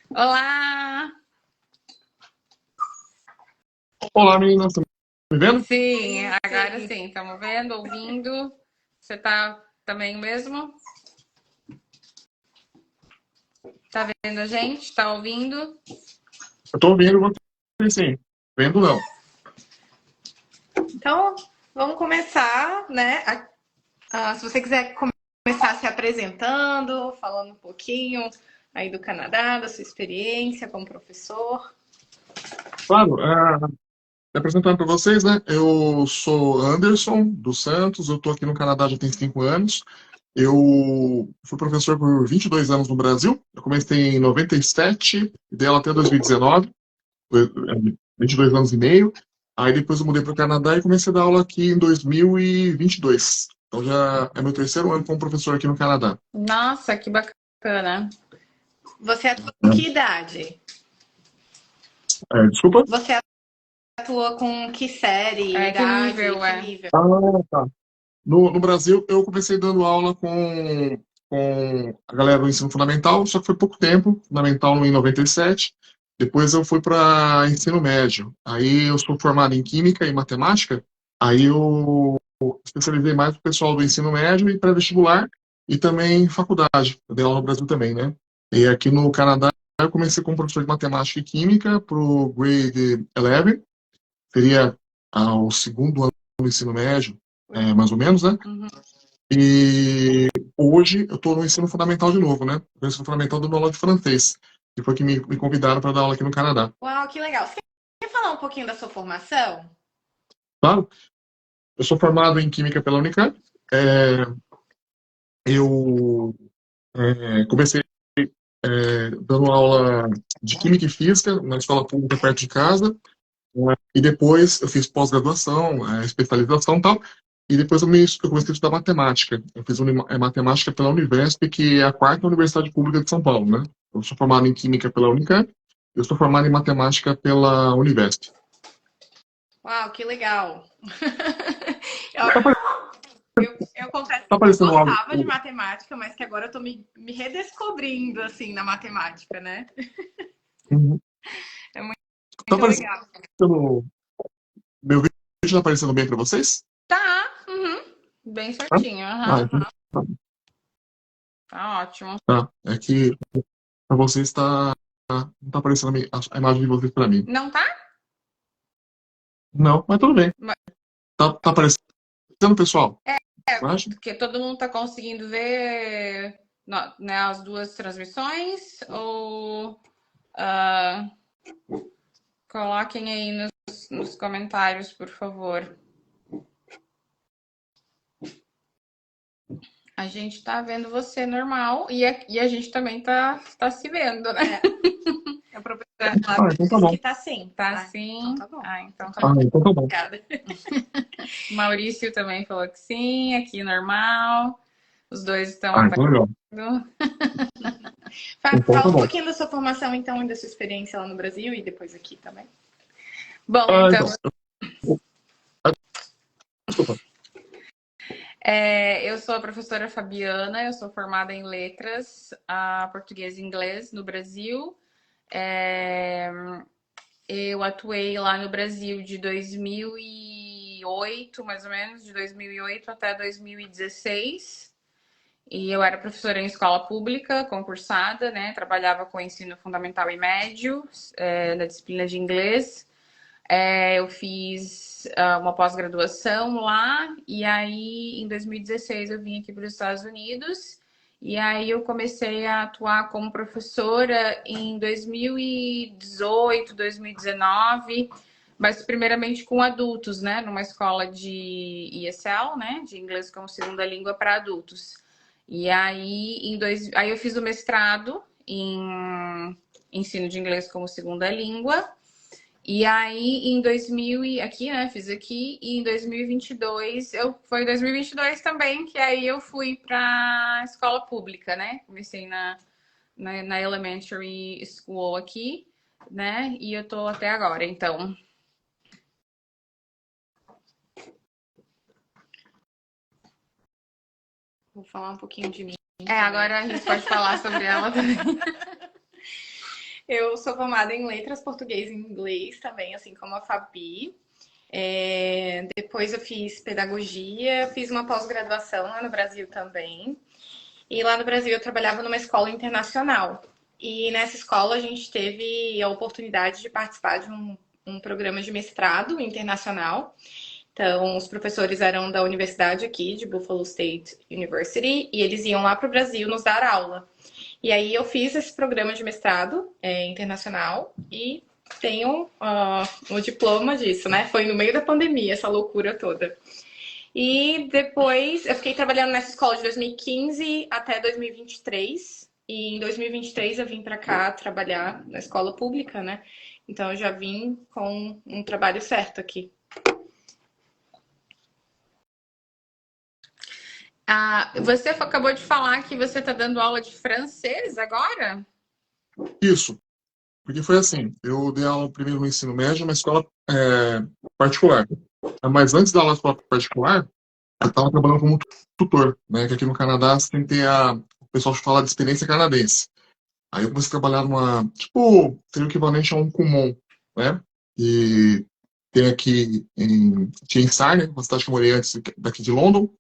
Olá! Olá, meninas, estão me vendo? Sim, agora sim, estamos vendo, ouvindo. Você tá também mesmo? Tá vendo a gente? Tá ouvindo? Eu estou ouvindo você, sim. Vendo, não. Então, vamos começar, né? Se você quiser começar se apresentando, falando um pouquinho aí do Canadá, da sua experiência como professor. Claro, me apresentando para vocês, né? Eu sou Anderson dos Santos, eu estou aqui no Canadá já tem 5 anos. Eu fui professor por 22 anos no Brasil. Eu comecei em 97, e dei aula até 2019, foi, 22 anos e meio. Aí depois eu mudei para o Canadá e comecei a dar aula aqui em 2022. Então já é meu terceiro ano como professor aqui no Canadá. Nossa, que bacana! Você atua com que idade? Desculpa? Você atua com que série, Que idade, nível, que é? nível? Ah, tá. No Brasil, eu comecei dando aula com a galera do ensino fundamental, só que foi pouco tempo, fundamental em 97. Depois eu fui para ensino médio. Aí eu sou formado em Química e Matemática. Aí eu especializei mais o pessoal do ensino médio e pré-vestibular e também faculdade. Eu dei aula no Brasil também, né? E aqui no Canadá, eu comecei como professor de Matemática e Química para o Grade 11, seria o segundo ano do ensino médio, mais ou menos, né? Uhum. E hoje eu estou no ensino fundamental de novo, né? No ensino fundamental dando aula de francês, que foi que me convidaram para dar aula aqui no Canadá. Uau, que legal. Você quer falar um pouquinho da sua formação? Claro, eu sou formado em Química pela Unicamp. É, eu comecei dando aula de Química e Física na escola pública perto de casa. E depois eu fiz pós-graduação, especialização e tal. E depois eu comecei a estudar matemática. Eu fiz matemática pela Univesp, que é a quarta universidade pública de São Paulo, né? Eu sou formado em Química pela Unicamp. Eu sou formado em Matemática pela Univesp. Uau, que legal. Tá, Eu confesso tá que eu aparecendo algo. gostava de matemática, mas que agora eu tô me redescobrindo, assim, na matemática, né? Uhum. É muito, Tá muito legal. aparecendo. Meu vídeo tá aparecendo bem para vocês? Tá, bem certinho. Então Tá ótimo. tá. É que para vocês não tá aparecendo a imagem de vocês para mim. Não tá? Não, mas tudo bem. Mas- Tá aparecendo, pessoal? Imagem? Porque todo mundo tá conseguindo ver, né, as duas transmissões? Ou coloquem aí nos comentários, por favor. A gente tá vendo você normal e a gente também tá se vendo, né? A professora Então tá disse bom. que tá sim. Tá sim. Então tá bom. Então tá bom. Então tá bom. Obrigada. Maurício também falou que sim, aqui normal. Os dois estão Então legal. aparecendo. Então Fala tá um bom. pouquinho da sua formação, então, e da sua experiência lá no Brasil e depois aqui também. Bom, então, Desculpa. eu sou a professora Fabiana, eu sou formada em letras, português e inglês no Brasil. Eu atuei lá no Brasil de 2008, mais ou menos, de 2008 até 2016. E eu era professora em escola pública, concursada, né? Trabalhava com ensino fundamental e médio, na disciplina de inglês. Eu fiz uma pós-graduação lá, e aí em 2016 eu vim aqui para os Estados Unidos. E aí eu comecei a atuar como professora em 2018, 2019, mas primeiramente com adultos, né? Numa escola de ESL, né? De inglês como segunda língua para adultos. E aí, aí eu fiz o mestrado em ensino de inglês como segunda língua. E aí, em 2000 aqui, né, fiz aqui, e em 2022, foi em 2022 também que aí eu fui para escola pública, né? Comecei na elementary school aqui, né? E eu tô até agora, então. Vou falar um pouquinho de mim. Agora a gente pode falar sobre ela também. Eu sou formada em letras português e inglês também, assim como a Fabi. Depois eu fiz pedagogia, fiz uma pós-graduação lá no Brasil também. E lá no Brasil eu trabalhava numa escola internacional. E nessa escola a gente teve a oportunidade de participar de um programa de mestrado internacional. Então, os professores eram da universidade aqui, de Buffalo State University, e eles iam lá para o Brasil nos dar aula. E aí eu fiz esse programa de mestrado internacional e tenho o diploma disso, né? Foi no meio da pandemia, essa loucura toda. E depois eu fiquei trabalhando nessa escola de 2015 até 2023. E em 2023 eu vim para cá trabalhar na escola pública, né? Então eu já vim com um trabalho certo aqui. Você acabou de falar que você está dando aula de francês agora? Isso, porque foi assim, eu dei aula primeiro no ensino médio, numa escola particular. Mas antes da aula de escola particular, eu estava trabalhando como tutor, né? Que aqui no Canadá você tem que ter o pessoal fala de experiência canadense. Aí eu comecei a trabalhar numa, tipo, seria o equivalente a um Kumon, né? E tem aqui tinha em Sarnia, uma cidade que eu morei antes daqui de London.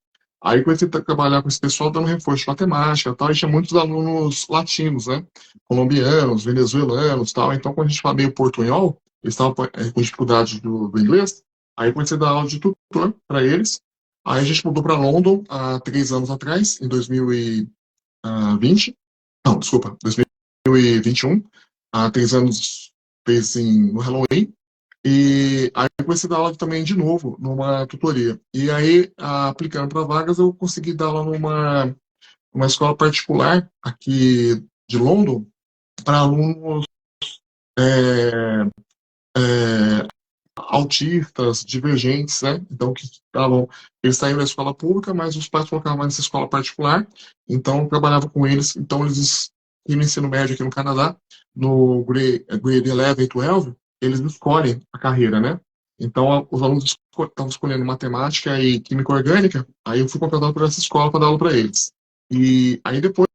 Aí comecei a trabalhar com esse pessoal dando reforço de matemática e tal, e tinha muitos alunos latinos, né? Colombianos, venezuelanos e tal. Então, quando a gente fala meio portunhol, eles estavam com dificuldade do inglês. Aí comecei a dar aula de tutor para eles. Aí a gente mudou para London há 3 anos atrás, em 2020. Não, desculpa, 2021. Há 3 anos fez no Halloween. E aí eu comecei a dar aula também de novo, numa tutoria. E aí, aplicando para vagas, eu consegui dar aula numa escola particular aqui de London para alunos é, é, autistas, divergentes, né? Então, que estavam, eles saíram da escola pública, mas os pais colocavam nessa escola particular. Então, eu trabalhava com eles. Então, eles, no ensino médio aqui no Canadá, no grade 11 e 12, eles escolhem a carreira, né? Então, os alunos estavam escolhendo matemática e química orgânica, aí eu fui contratado por essa escola para dar aula para eles. E aí, depois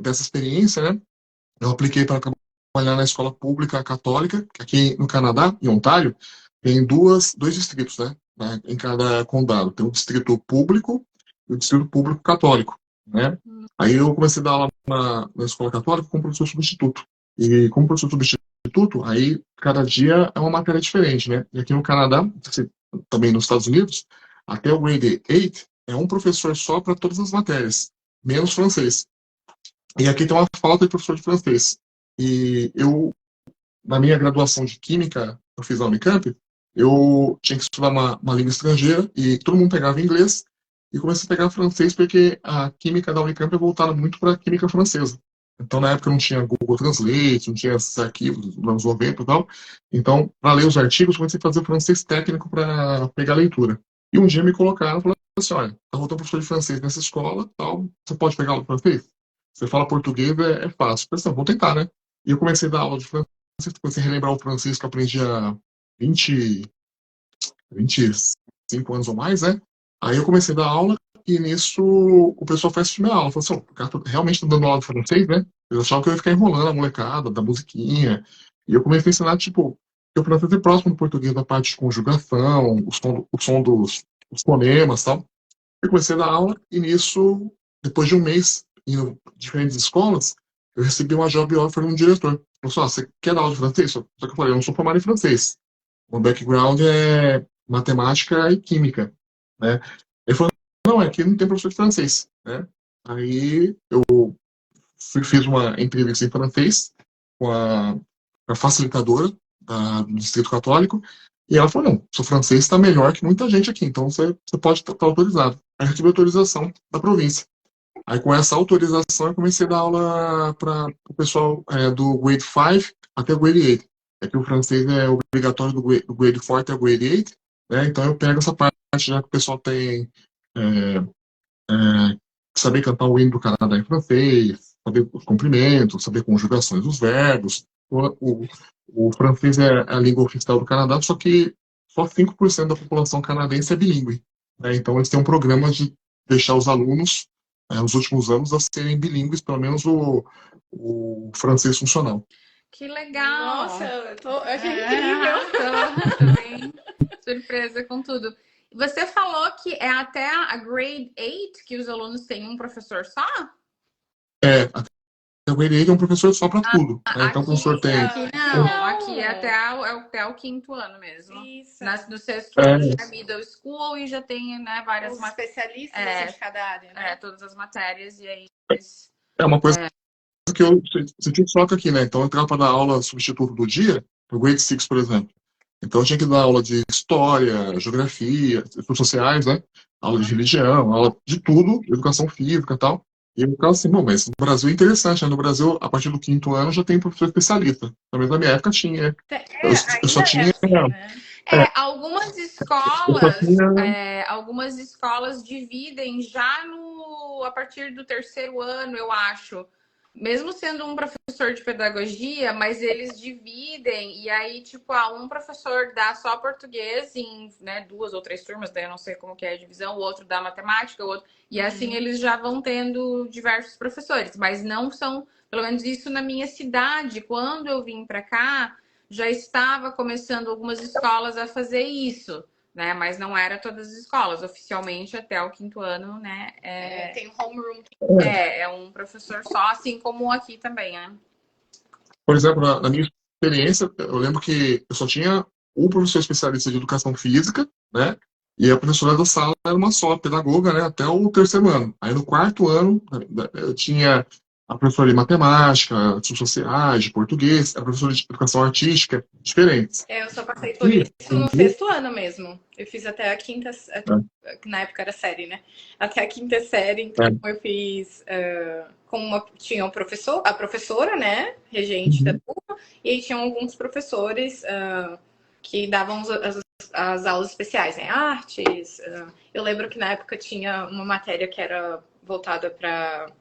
dessa experiência, né, eu apliquei para trabalhar na escola pública católica, que aqui no Canadá, em Ontário, tem dois distritos, né, em cada condado. Tem o distrito público e o distrito público católico, né? Aí eu comecei a dar aula na escola católica como professor substituto. E como professor substituto, aí cada dia é uma matéria diferente, né? E aqui no Canadá, também nos Estados Unidos, até o grade 8 é um professor só para todas as matérias, menos francês. E aqui tem uma falta de professor de francês. E eu, na minha graduação de Química, eu fiz na Unicamp, eu tinha que estudar uma língua estrangeira e todo mundo pegava inglês e comecei a pegar francês porque a Química da Unicamp é voltada muito para a Química francesa. Então, na época, não tinha Google Translate, não tinha esses arquivos dos anos 90 e tal. Então, para ler os artigos, comecei a fazer o francês técnico para pegar a leitura. E um dia me colocaram e falaram assim, olha, tá voltando professor de francês nessa escola, tal, você pode pegar aula de francês? Você fala português, é fácil. Eu pensei, vou tentar, né? E eu comecei a dar aula de francês, comecei a relembrar o francês que eu aprendi há 25 anos ou mais, né? Aí eu comecei a dar aula e nisso o pessoal foi assistir minha aula. Falou assim, o cara realmente tá dando aula de francês, né? Eles achavam que eu ia ficar enrolando a molecada, da musiquinha. E eu comecei a ensinar, tipo, que o francês é próximo do português da parte de conjugação, o som dos fonemas e tal. Eu comecei a dar aula e nisso, depois de um mês indo em diferentes escolas, eu recebi uma job offer de um diretor. Ele falou assim, você quer dar aula de francês? Só que eu falei, eu não sou formado em francês. O background é matemática e química, né? Ele falou, não, aqui não tem professor de francês, né? Aí eu fiz uma entrevista em francês com a facilitadora do Distrito Católico e ela falou, não, seu francês está melhor que muita gente aqui, então você pode estar autorizado. Aí eu tive autorização da província. Aí com essa autorização eu comecei a dar aula para o pessoal do grade 5 até o grade 8. É que o francês é obrigatório do grade 4 até o grade 8, né? Então eu pego essa parte já que o pessoal tem saber cantar o hino do Canadá em francês, saber os comprimentos, saber conjugações dos verbos. O francês é a língua oficial do Canadá, só que só 5% da população canadense é bilíngue, né? Então eles têm um programa de deixar os alunos, nos últimos anos, a serem bilíngues, pelo menos o francês funcional. Que legal! Nossa, eu achei incrível. Tô bem surpresa com tudo. Você falou que é até a grade 8 que os alunos têm um professor só? Até o grade 8 é um professor só para tudo. Né? Então o professor tem. Aqui não, aqui é até o quinto ano mesmo. Isso. No sexto ano já é middle school e já tem, né, várias Os especialistas assim, de cada área, né? todas as matérias, e aí É uma coisa que eu senti um choque aqui, né? Então eu entrava para dar aula substituto do dia, no grade 6, por exemplo. Então eu tinha que dar aula de história, geografia, estudos sociais, né? Aula de religião, aula de tudo, educação física e tal. E eu ficava assim, bom, mas no Brasil é interessante, né? No Brasil, a partir do quinto ano, já tem professor especialista. Também na minha época tinha. Eu só tinha. Assim, né? Algumas escolas dividem já a partir do terceiro ano, eu acho. Mesmo sendo um professor de pedagogia, mas eles dividem, e aí, tipo, um professor dá só português em, né, 2 ou 3 turmas, daí eu não sei como que é a divisão, o outro dá matemática, o outro... E assim eles já vão tendo diversos professores, mas não são, pelo menos isso na minha cidade. Quando eu vim para cá, já estava começando algumas escolas a fazer isso, né? Mas não era todas as escolas. Oficialmente, até o quinto ano, né? Tem homeroom. É um professor só, assim como aqui também, né? Por exemplo, na minha experiência, eu lembro que eu só tinha um professor especialista de educação física, né? E a professora da sala era uma só, pedagoga, né? Até o terceiro ano. Aí no quarto ano, eu tinha a professora de matemática, de estudos sociais, de português, a professora de educação artística, diferentes. Eu só passei por isso no sexto ano mesmo. Eu fiz até a quinta, na época era série, né? Até a quinta série, então eu fiz tinha a professora, né? Regente da turma, e aí tinham alguns professores que davam as aulas especiais, né? Artes. Eu lembro que na época tinha uma matéria que era voltada para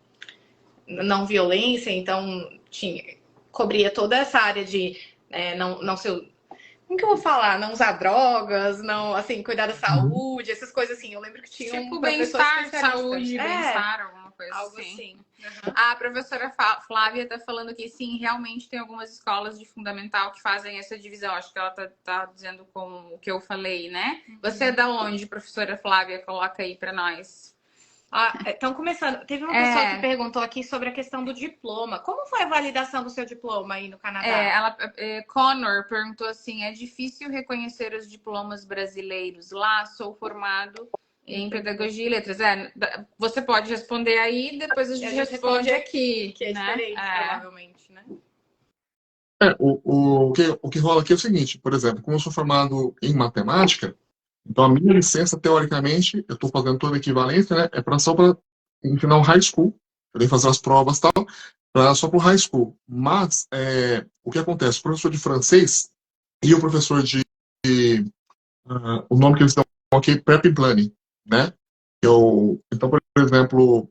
não violência, então cobria toda essa área de não ser. Como que eu vou falar? Não usar drogas, não, assim, cuidar da saúde, essas coisas assim. Eu lembro que tinha tipo um professor bem-estar, saúde, bem-estar, alguma coisa algo assim. Uhum. A professora Flávia tá falando que sim, realmente tem algumas escolas de fundamental que fazem essa divisão. Acho que ela tá dizendo com o que eu falei, né? Uhum. Você é da onde, professora Flávia? Coloca aí para nós. Então, começando, teve uma pessoa que perguntou aqui sobre a questão do diploma. Como foi a validação do seu diploma aí no Canadá? Connor perguntou assim, é difícil reconhecer os diplomas brasileiros lá? Sou formado em pedagogia e letras. Você pode responder aí, depois a gente responde aqui. Que é diferente, provavelmente, né? O que rola aqui é o seguinte, por exemplo, como eu sou formado em matemática, então a minha licença, teoricamente, eu estou fazendo toda a equivalência, né? É só para no final high school, eu tenho que fazer as provas e tal, só para o high school. Mas o que acontece? O professor de francês e o professor o nome que eles dão aqui é Prep and Planning, né? Então, por exemplo,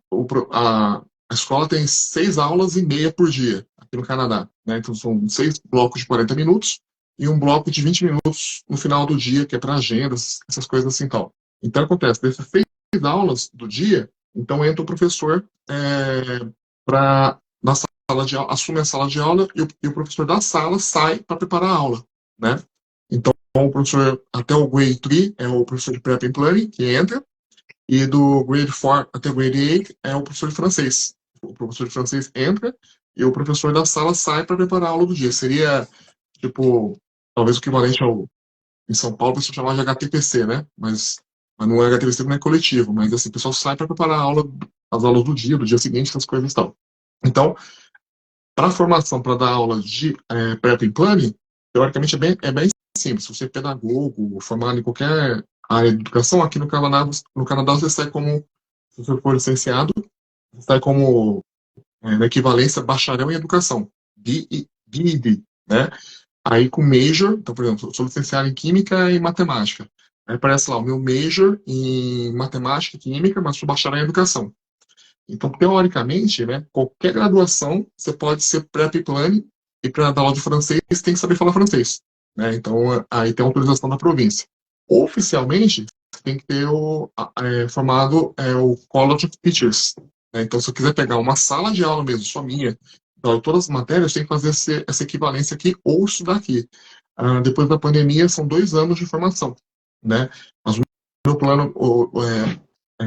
a escola tem 6 aulas e meia por dia aqui no Canadá, né? Então são 6 blocos de 40 minutos e um bloco de 20 minutos no final do dia, que é para agendas, essas coisas assim tal. Então acontece, dessas 6 aulas do dia, então entra o professor na sala de aula, assume a sala de aula e o professor da sala sai para preparar a aula, né? Então o professor, até o grade 3 é o professor de Prep and Planning, que entra, e do grade 4 até o grade 8 é o professor de francês. O professor de francês entra e o professor da sala sai para preparar a aula do dia. Seria, tipo, talvez o equivalente em São Paulo, você chamar de HTPC, né? Mas não é HTPC, não é coletivo, mas assim, o pessoal sai para preparar as aulas do dia seguinte, essas coisas e tal. Então, para a formação, para dar aula de Prep and Planning, teoricamente é bem simples. Se você é pedagogo, formado em qualquer área de educação, aqui no Canadá você sai como, se você for licenciado, você sai como, na equivalência, bacharel em educação, BEd, né? Aí com major, então, por exemplo, eu sou licenciado em Química e Matemática. Aí aparece lá o meu major em Matemática e Química, mas sou bacharel em Educação. Então, teoricamente, né, qualquer graduação, você pode ser Prep Planning, e para dar aula de francês, tem que saber falar francês. Né? Então, aí tem a autorização da província. Oficialmente, você tem que ter formado o College of Teachers. Né? Então, se eu quiser pegar uma sala de aula mesmo, só minha, Então, todas as matérias têm que fazer essa equivalência aqui ou estudar aqui. Depois da pandemia, são 2 anos de formação, né? Mas o meu plano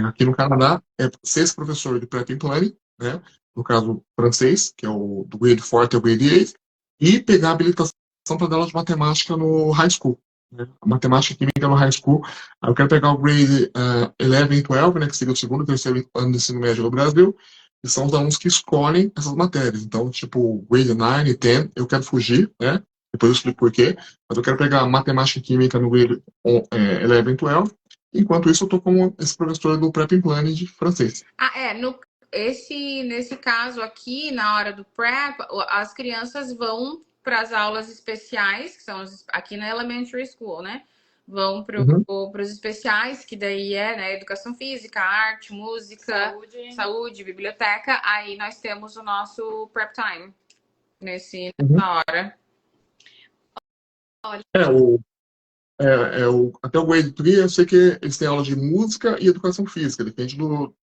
aqui no Canadá é ser esse professor de Prep and Planning, né? No caso, francês, que é o do grade 4 ao grade 8, e pegar a habilitação para dar aula de matemática no high school, né? A matemática e química no high school. Aí eu quero pegar o grade 11 e 12, né? Que seria o segundo e terceiro ano de ensino médio no Brasil, que são os alunos que escolhem essas matérias. Então, tipo, grade 9 e 10, eu quero fugir, né? Depois eu explico por quê. Mas eu quero pegar matemática e química no grade 11 e 12. Enquanto isso, eu estou como esse professor do Prep and Planning de francês. Nesse caso aqui, na hora do prep, as crianças vão para as aulas especiais, que são aqui na elementary school, né? Vão para os especiais, que daí é, né, educação física, arte, música, saúde, biblioteca. Aí nós temos o nosso prep time nessa hora. Até o grade 3, eu sei que eles têm aula de música e educação física, depende do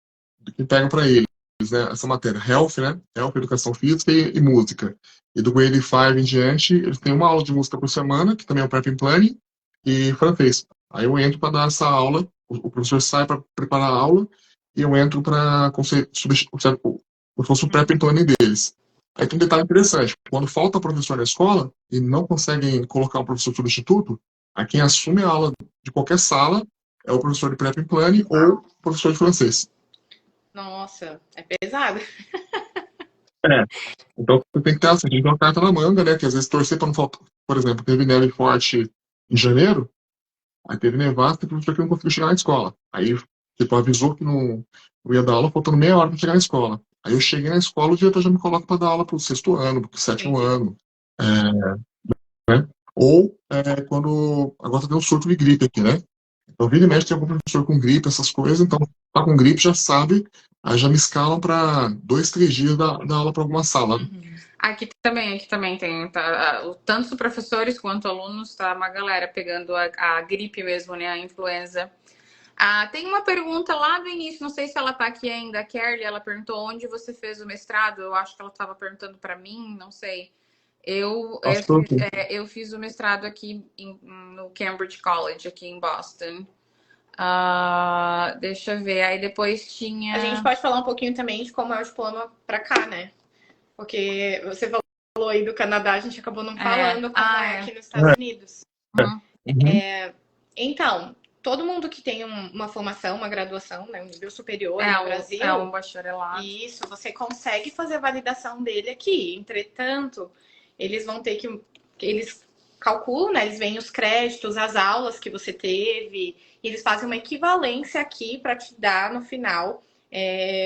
que pega para eles, né? Essa matéria, Health, né? Health, educação física e música. E do grade 5 em diante, eles têm uma aula de música por semana, que também é o Prep and Planning, e francês. Aí eu entro para dar essa aula, o professor sai para preparar a aula, e eu entro para substituir como se fosse o Prep and Planning deles. Aí tem um detalhe interessante, quando falta professor na escola, e não conseguem colocar um professor substituto, aí quem assume a aula de qualquer sala é o professor de Prep and Planning ou o professor de francês. Nossa, é pesado. Então você tem que ter assim, tem que ter uma carta na manga, né? Que às vezes torcer para não faltar. Por exemplo, teve neve forte em janeiro, aí teve nevasca e o professor que não conseguiu chegar na escola. Aí, tipo, avisou que não ia dar aula, faltando meia hora para chegar na escola. Aí eu cheguei na escola, o diretor já me coloca para dar aula para o 6º ano, para o 7º ano. Né? Ou quando agora tem um surto de gripe aqui, né? Então, vira e mexe, tem algum professor com gripe, essas coisas, então, tá com gripe, já sabe, aí já me escalam para 2, 3 dias da aula para alguma sala. Aqui também tem, tanto professores quanto alunos, tá uma galera pegando a gripe mesmo, né, a influenza. Tem uma pergunta lá do início, não sei se ela tá aqui ainda, a Kerly, ela perguntou onde você fez o mestrado, eu acho que ela estava perguntando para mim, não sei. Eu fiz o mestrado aqui no Cambridge College, aqui em Boston. Deixa eu ver, aí depois tinha... A gente pode falar um pouquinho também de como é o diploma para cá, né? Porque você falou aí do Canadá, a gente acabou não falando como é aqui nos Estados Unidos. Então, todo mundo que tem uma formação, uma graduação, né, um nível superior no Brasil... É um bacharelado. Isso, você consegue fazer a validação dele aqui. Entretanto, eles vão ter que... Eles calculam, né? Eles veem os créditos, as aulas que você teve... E eles fazem uma equivalência aqui para te dar, no final,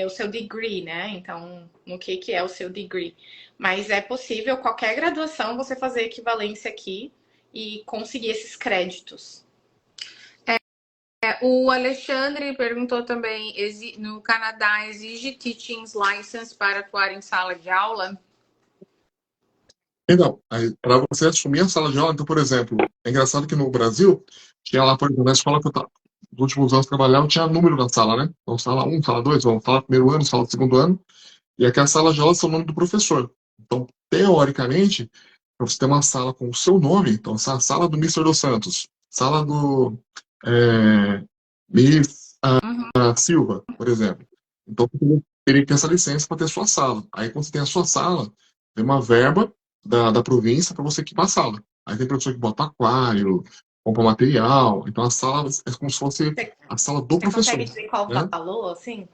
o seu degree, né? Então, no que é o seu degree. Mas é possível, qualquer graduação, você fazer equivalência aqui e conseguir esses créditos. O Alexandre perguntou também, no Canadá exige teaching license para atuar em sala de aula? Então, para você assumir a sala de aula, então, por exemplo, é engraçado que no Brasil, tinha lá, por exemplo, na escola que eu estava, nos últimos anos trabalhava, tinha número da sala, né? Então, sala 1, sala 2, vamos sala do 1º ano, sala do 2º ano, e aqui a sala de aula é o nome do professor. Então, teoricamente, para você ter uma sala com o seu nome, então, a sala do Mr. Dos Santos, sala do Miss Silva, por exemplo. Então, você teria que ter essa licença para ter sua sala. Aí, quando você tem a sua sala, tem uma verba da província para você equipar a sala. Aí tem professor que bota aquário, compra material. Então a sala é como se fosse a sala do professor. Você consegue dizer qual o valor, assim?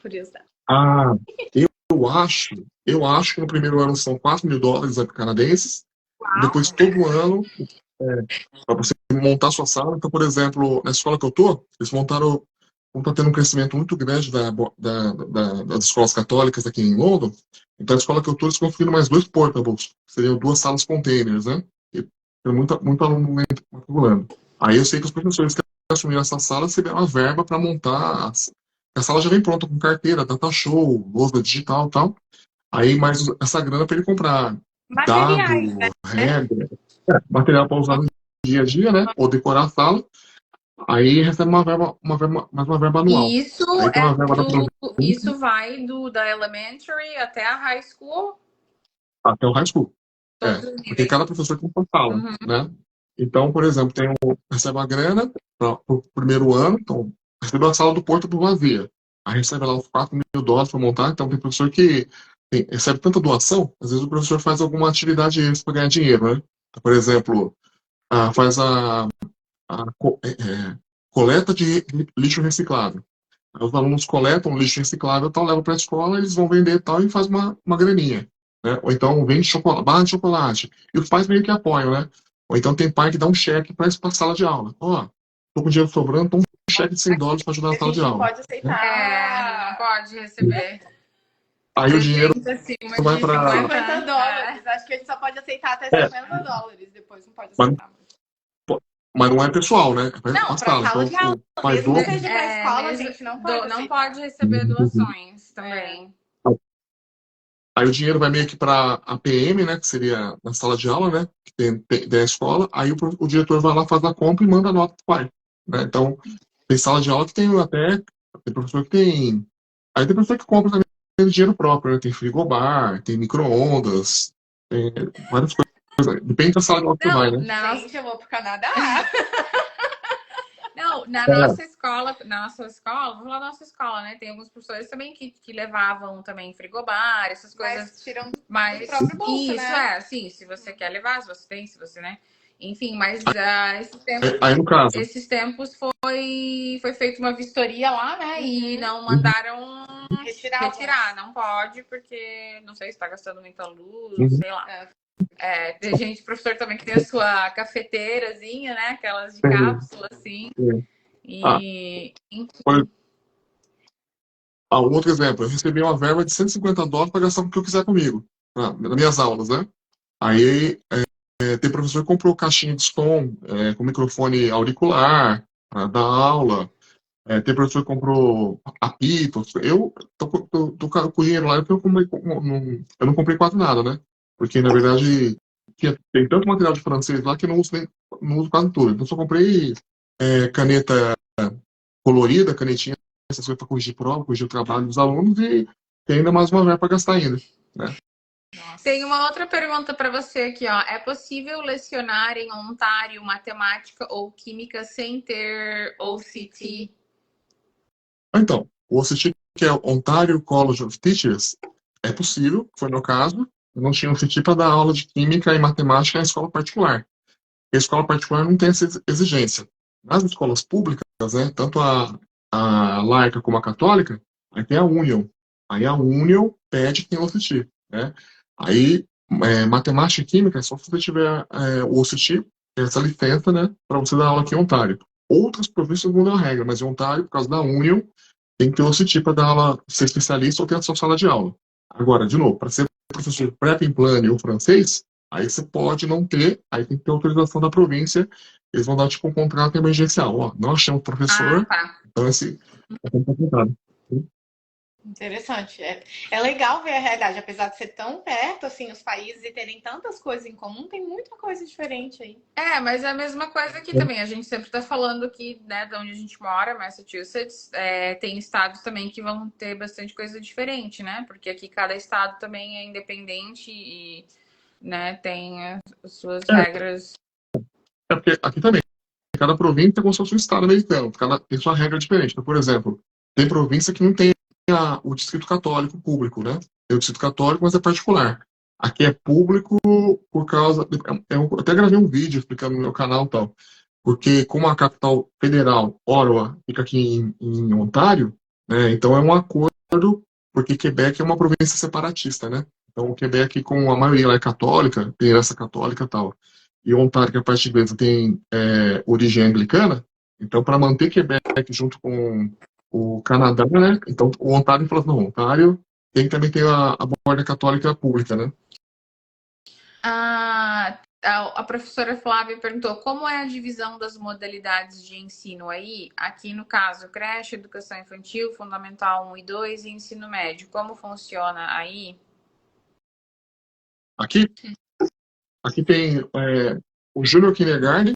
Curiosidade. Eu acho que no primeiro ano são $4.000 canadenses. Depois, todo ano, para você montar a sua sala. Então, por exemplo, na escola que eu tô, eles montaram... Como está tendo um crescimento muito grande das escolas católicas aqui em London, então a escola que eu estou, eles construíram mais 2 portables, que seriam 2 salas containers, né? E tem muito aluno matriculando. Aí eu sei que os professores que assumiram essa sala receberam uma verba para montar. A sala já vem pronta com carteira, data show, lousa digital e tal. Aí mais essa grana para ele comprar materiais, dado, regra, material para usar no dia a dia, né? Ou decorar a sala. Aí recebe mais uma verba anual. Isso, isso vai da elementary até a high school? até o high school. Todos os Porque níveis. cada professor tem uma sala, Uhum. né? Então, por exemplo, recebe uma grana para o primeiro ano, então, recebeu a sala do Porto por vazia. Aí recebe lá os US$ 4.000 para montar, então tem professor que recebe tanta doação, às vezes o professor faz alguma atividade extra para ganhar dinheiro, né? Então, por exemplo, faz a coleta de lixo reciclável. Aí os alunos coletam lixo reciclável e tal, levam para a escola, eles vão vender e tal e faz uma graninha. Né? Ou então vende chocolate, barra de chocolate. E os pais meio que apoiam, né? Ou então tem pai que dá um cheque para a sala de aula. Ó, tô com dinheiro sobrando, então um cheque de US$ 100 para ajudar na A sala de gente não aula. pode Né? Não pode receber. Aí o dinheiro 300 acima vai de para. $50. Acho que a gente só pode aceitar até $50. Depois não pode Mas, aceitar mais. mas não é pessoal, né? É para Não, a para sala. sala Então, de aula. o pai Mesmo doa. que seja para escola, a mesmo gente não pode não aceitar. pode receber doações também. Aí o dinheiro vai meio que para a PM, né, que seria na sala de aula, né, que tem da escola. Aí o diretor vai lá, faz a compra e manda a nota para o pai. Né? Então, tem sala de aula que tem até. Tem professor que tem. Aí tem professor que compra também dinheiro próprio, né? Tem frigobar, tem micro-ondas, tem várias coisas. Depende da sala de aula que você vai, né? Gente, eu vou pro Canadá. Não, na nossa escola, vamos lá na nossa escola, né? Tem alguns professores também que levavam também frigobar, essas coisas. Mas tiram do Mas próprio bolso, isso né? sim, se você quer levar, se você tem, se você, né? Enfim, mas Aí no caso. esses tempos foi feita uma vistoria lá, né? E não Uhum. mandaram Retirar. Não pode, porque não sei se está gastando muita luz, Uhum. sei lá. Tem gente, professor também, que tem a sua cafeteirazinha, né? Aquelas de cápsula, assim. E. Um outro exemplo, eu recebi uma verba de $150 para gastar o que eu quiser comigo, nas minhas aulas, né? Aí tem professor que comprou caixinha de som com microfone auricular para dar aula. Tem professor que comprou apito. Eu tô com o dinheiro lá porque eu não comprei quase nada, né? Porque, na verdade, tem tanto material de francês lá que eu não uso quase tudo. Então, só comprei caneta colorida, canetinha, essas coisas para corrigir prova, corrigir o trabalho dos alunos e tem ainda mais uma verba para gastar ainda. Né? Tem uma outra pergunta para você aqui, ó. É possível lecionar em Ontário matemática ou química sem ter OCT? Então, o OCT, que é o Ontario College of Teachers, é possível, foi meu caso. Eu não tinha OCT para dar aula de química e matemática em escola particular. A escola particular não tem essa exigência. Nas escolas públicas, né, tanto a laica como a católica, aí tem a Union. Aí a Union pede que tenha OCT. Né? Aí, matemática e química, é só se você tiver o OCT, essa licença, né, para você dar aula aqui em Ontário. Outras províncias mudam a regra, mas em Ontário, por causa da Union, tem que ter OCT para dar aula, ser especialista ou ter a sua sala de aula. Agora, de novo, para ser professor prep em plano ou francês, aí você pode não ter, aí tem que ter autorização da província, eles vão dar tipo um contrato emergencial. Ó, não achamos professor, então esse é complicado. Interessante. É legal ver a realidade, apesar de ser tão perto, assim, os países e terem tantas coisas em comum, tem muita coisa diferente aí. Mas é a mesma coisa aqui também. A gente sempre está falando aqui, né, de onde a gente mora, Massachusetts, tem estados também que vão ter bastante coisa diferente, né? Porque aqui cada estado também é independente e, né, tem as suas regras. Porque aqui também, cada província é como se fosse um estado americano, tem sua regra diferente. Então, por exemplo, tem província que não tem o distrito católico público, né? Tem o distrito católico, mas é particular. Aqui é público por causa. Eu até gravei um vídeo explicando no meu canal e tal. Porque, como a capital federal, Ottawa, fica aqui em Ontário, né? Então é um acordo, porque Quebec é uma província separatista, né? Então, o Quebec, como a maioria lá é católica, tem herança católica e tal. E Ontário, que é a parte inglesa, tem origem anglicana. Então, para manter Quebec junto com o Canadá, né? Então, o Ontário falou, não, o Ontário tem que também ter a borda católica pública, né? A professora Flávia perguntou como é a divisão das modalidades de ensino aí? Aqui, no caso, creche, educação infantil, fundamental 1 e 2 e ensino médio. Como funciona aí? Aqui tem o Junior Kindergarten,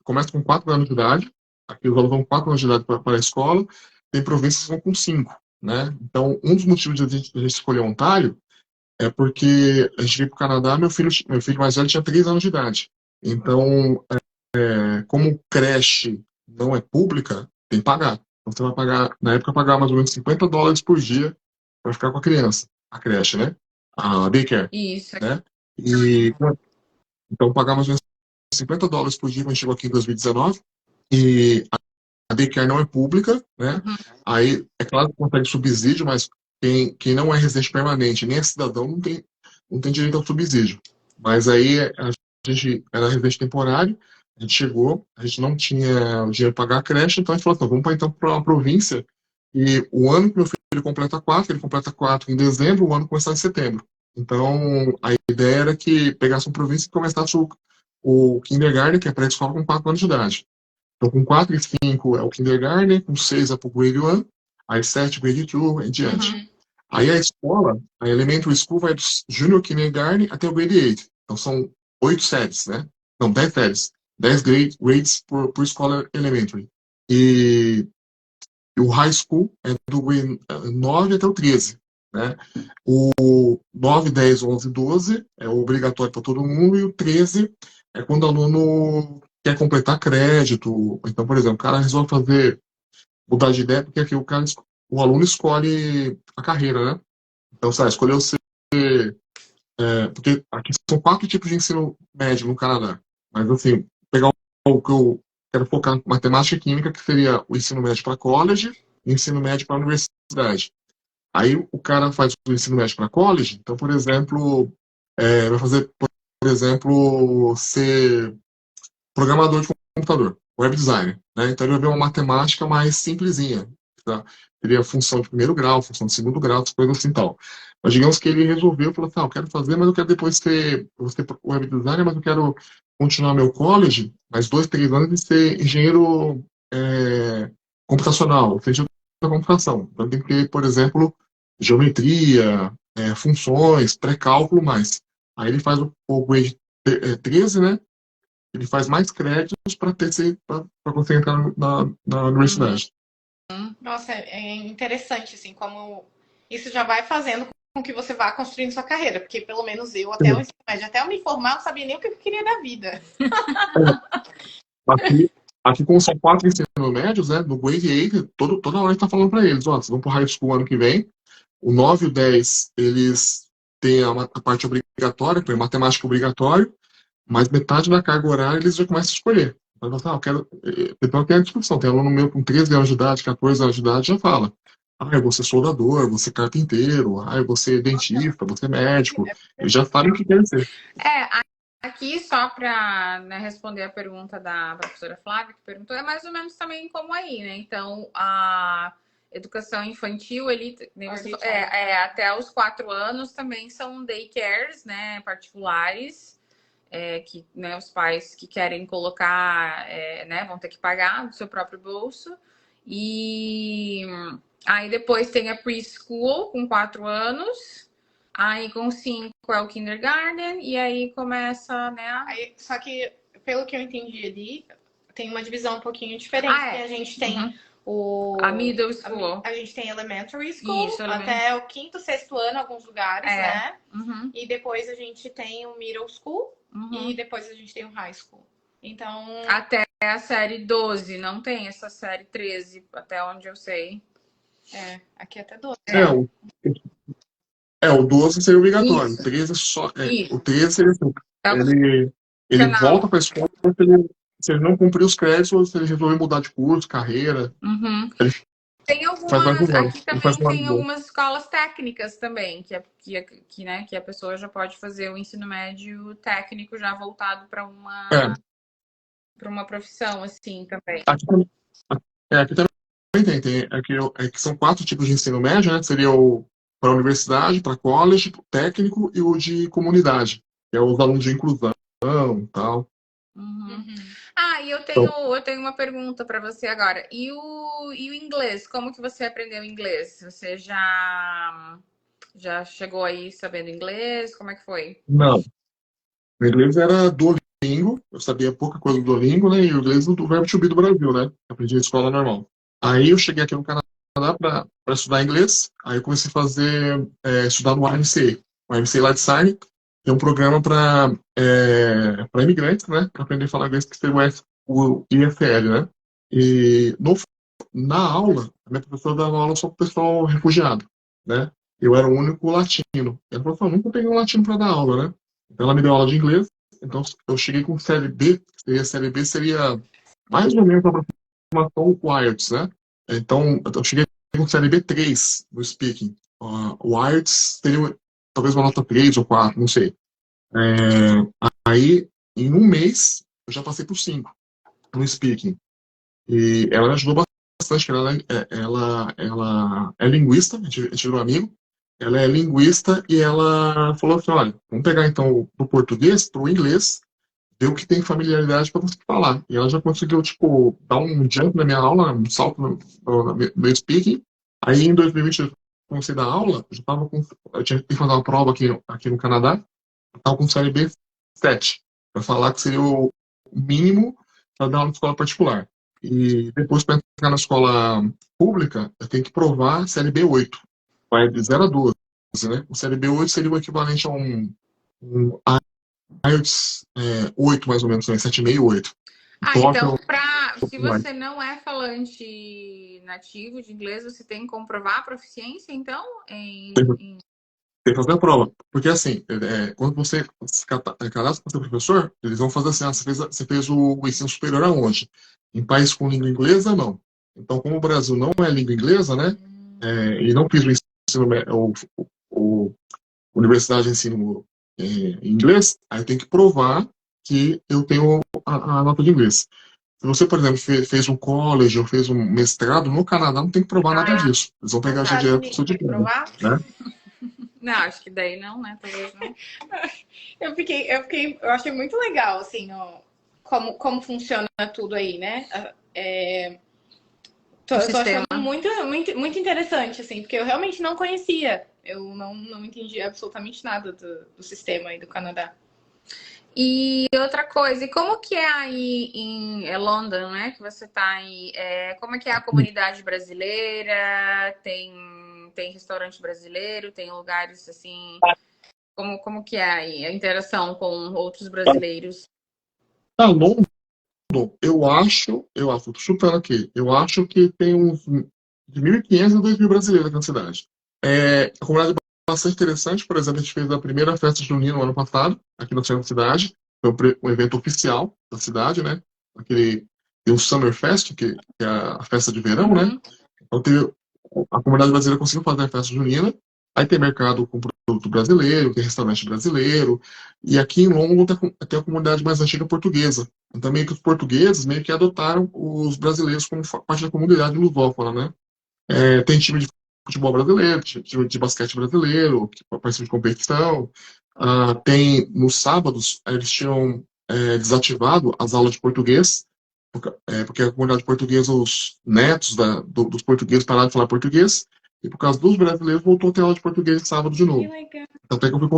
começa com 4 anos de idade. Aqui os alunos vão com 4 anos de idade para a escola. Tem províncias que vão com 5, né? Então, um dos motivos de a gente escolher Ontário É porque a gente veio para o Canadá, meu filho mais velho tinha 3 anos de idade. Então, como creche não é pública, tem que pagar. Então, você vai pagar, na época, eu pagava mais ou menos $50 por dia para ficar com a criança, a creche, né? A daycare, Isso. né? E, então, pagar mais ou menos $50 por dia quando chegou aqui em 2019. E a daycare não é pública, né? Uhum. Aí, é claro que consegue subsídio, mas quem não é residente permanente, nem é cidadão, não tem direito ao subsídio. Mas aí a gente era residente temporário, a gente chegou, a gente não tinha o dinheiro para pagar a creche, então a gente falou assim, vamos para então para uma província. E o ano que meu filho completa 4, ele completa 4 em dezembro, o ano começar em setembro. Então a ideia era que pegasse uma província e começasse o kindergarten, que é pré-escola, com 4 anos de idade. Então, com 4 e 5 é o kindergarten, com 6 é para o grade 1, aí 7 grade 2 e diante. Uhum. Aí a escola, a elementary school, vai do junior kindergarten até o grade 8. Então são 8 séries, né? Não, 10 séries. 10 grades por escola elementary. E o high school é do grade 9 até o 13, né? O 9, 10, 11, 12 é obrigatório para todo mundo, e o 13 é quando o aluno quer completar crédito. Então, por exemplo, o cara resolve mudar de ideia, porque aqui o aluno escolhe a carreira, né? Então, você escolheu ser. Porque aqui são 4 tipos de ensino médio no Canadá. Mas, assim, pegar o que eu quero focar em matemática e química, que seria o ensino médio para college e o ensino médio para universidade. Aí o cara faz o ensino médio para college, então, por exemplo, vai fazer, por exemplo, ser programador de computador, web designer, né? Então ele vai ver uma matemática mais simplesinha, tá? Teria função de primeiro grau, função de segundo grau, coisas assim e tal. Mas digamos que ele resolveu, falou assim, eu quero fazer, mas eu quero depois ser web designer, mas eu quero continuar meu college, mais 2, 3 anos, e ser engenheiro computacional, cientista da computação. Então tem que ter, por exemplo, geometria, funções, pré-cálculo, mais. Aí ele faz o grade 13, né? Ele faz mais créditos para conseguir entrar na universidade. Nossa, é interessante, assim, como isso já vai fazendo com que você vá construindo sua carreira, porque pelo menos eu, até o ensino médio, até eu me formar, eu não sabia nem o que eu queria da vida. Aqui como são 4 ensinos médios, né, no grade 8, toda hora a gente tá falando para eles, ó, vocês vão pro high school ano que vem, o 9 e o 10, eles têm a parte obrigatória, que é matemática obrigatório, mas metade da carga horária eles já começam a escolher. Então, eu quero. Então tem a discussão. Tem aluno meu com 13 anos de idade, 14 anos de idade, já fala. Eu vou ser soldador, vou ser carpinteiro, eu vou ser dentista, vou ser médico. Eles já sabem o que querem ser. Aqui só para, né, responder a pergunta da professora Flávia, que perguntou, é mais ou menos também como aí, né? Então, a educação infantil, ele até os 4 anos também são daycares, né, particulares. Que, né, os pais que querem colocar, né, vão ter que pagar do seu próprio bolso. E aí depois tem a preschool com 4 anos. Aí com 5 é o kindergarten. E aí começa, né? Só que, pelo que eu entendi ali, tem uma divisão um pouquinho diferente. A gente tem a middle school. A gente tem elementary school, até o 5º, 6º ano, em alguns lugares, né? E depois a gente tem o middle school. E depois a gente tem o high school. Então. Até a série 12, não tem essa série 13, até onde eu sei. Aqui até 12. O 12 seria obrigatório. O 13 só. O 13 seria assim. Ele volta para a escola se ele não cumprir os créditos ou se ele resolver mudar de curso, carreira. Tem aqui também tem algumas escolas técnicas também, que a pessoa já pode fazer o ensino médio técnico já voltado para uma profissão, assim, também. Aqui também tem. Aqui são 4 tipos de ensino médio, né? Seria o para a universidade, para college, o técnico e o de comunidade, que é os alunos de inclusão e tal. E eu tenho uma pergunta para você agora. E o inglês? Como que você aprendeu inglês? Você já chegou aí sabendo inglês? Como é que foi? Não. O inglês era Duolingo. Eu sabia pouca coisa do Duolingo, né? E o inglês do verbo to be do Brasil, né? Eu aprendi na escola normal. Aí eu cheguei aqui no Canadá para estudar inglês. Aí eu comecei a estudar no YMCA. o IMC Light Sign, é um programa para imigrantes, né? Para aprender a falar inglês, que seria o IFL, né? E na aula, a minha professora dava aula só para o pessoal refugiado, né? Eu era o único latino. Ela falou, eu nunca peguei um latino para dar aula, né? Então ela me deu aula de inglês, então eu cheguei com série B, a série B seria mais ou menos uma aproximação com o IELTS, né? Então eu cheguei com série B3 no speaking. O IELTS teria talvez uma nota 3 ou 4, não sei. Aí, em um mês, eu já passei por 5 no speaking. E ela me ajudou bastante, porque ela é linguista, a gente virou amigo. Ela é linguista e ela falou assim, olha, vamos pegar então do português para o inglês, ver o que tem familiaridade para você falar. E ela já conseguiu, tipo, dar um jump na minha aula, um salto no meu speaking. Aí, em 2020, eu comecei a dar aula, eu tinha que fazer uma prova aqui no Canadá, eu estava com série B7, para falar que seria o mínimo para dar aula de escola particular. E depois, para entrar na escola pública, eu tenho que provar série B8. Vai de 0 a 12, né? O série B8 seria o equivalente a um IELTS 8, mais ou menos, né? 7,5, 8. Então, se você não é falante nativo de inglês, você tem que comprovar a proficiência, então? Tem que fazer a prova. Porque, assim, quando você se cadastra para ser professor, eles vão fazer assim, você fez o ensino superior aonde? Em país com língua inglesa, não. Então, como o Brasil não é língua inglesa, né? E não fiz o ensino, universidade de ensino em inglês, aí tem que provar que eu tenho a nota de inglês. Se você, por exemplo, fez um college ou fez um mestrado no Canadá, não tem que provar nada disso. Eles vão pegar já direto do seu diploma, né? Não, acho que daí não, né? Talvez não. Eu achei muito legal, assim, ó, como funciona tudo aí, né? Eu tô achando muito, muito, muito interessante, assim, porque eu realmente não conhecia. Eu não entendi absolutamente nada do sistema aí do Canadá. E outra coisa, e como que é aí em London, né? Que você tá aí? Como é que é a comunidade brasileira? Tem restaurante brasileiro? Tem lugares assim? Como que é aí a interação com outros brasileiros? London, eu acho, tô chutando aqui, eu acho que tem uns de 1.500 a 2.000 brasileiros aqui na cidade. A comunidade é bastante interessante, por exemplo, a gente fez a primeira festa junina no ano passado, aqui no centro da cidade, foi um evento oficial da cidade, né? Tem o Summer Fest, que é a festa de verão, né? Então a comunidade brasileira conseguiu fazer a festa junina, aí tem mercado com produto brasileiro, tem restaurante brasileiro, e aqui em London tem a comunidade mais antiga portuguesa. Então meio que os portugueses meio que adotaram os brasileiros como parte da comunidade lusófona, né? Tem time de futebol brasileiro, time de basquete brasileiro, que participa de competição. Tem, nos sábados, eles tinham desativado as aulas de português, porque a comunidade portuguesa, os netos dos portugueses pararam de falar português, e por causa dos brasileiros voltou a ter aula de português sábado de novo. Então até que eu fui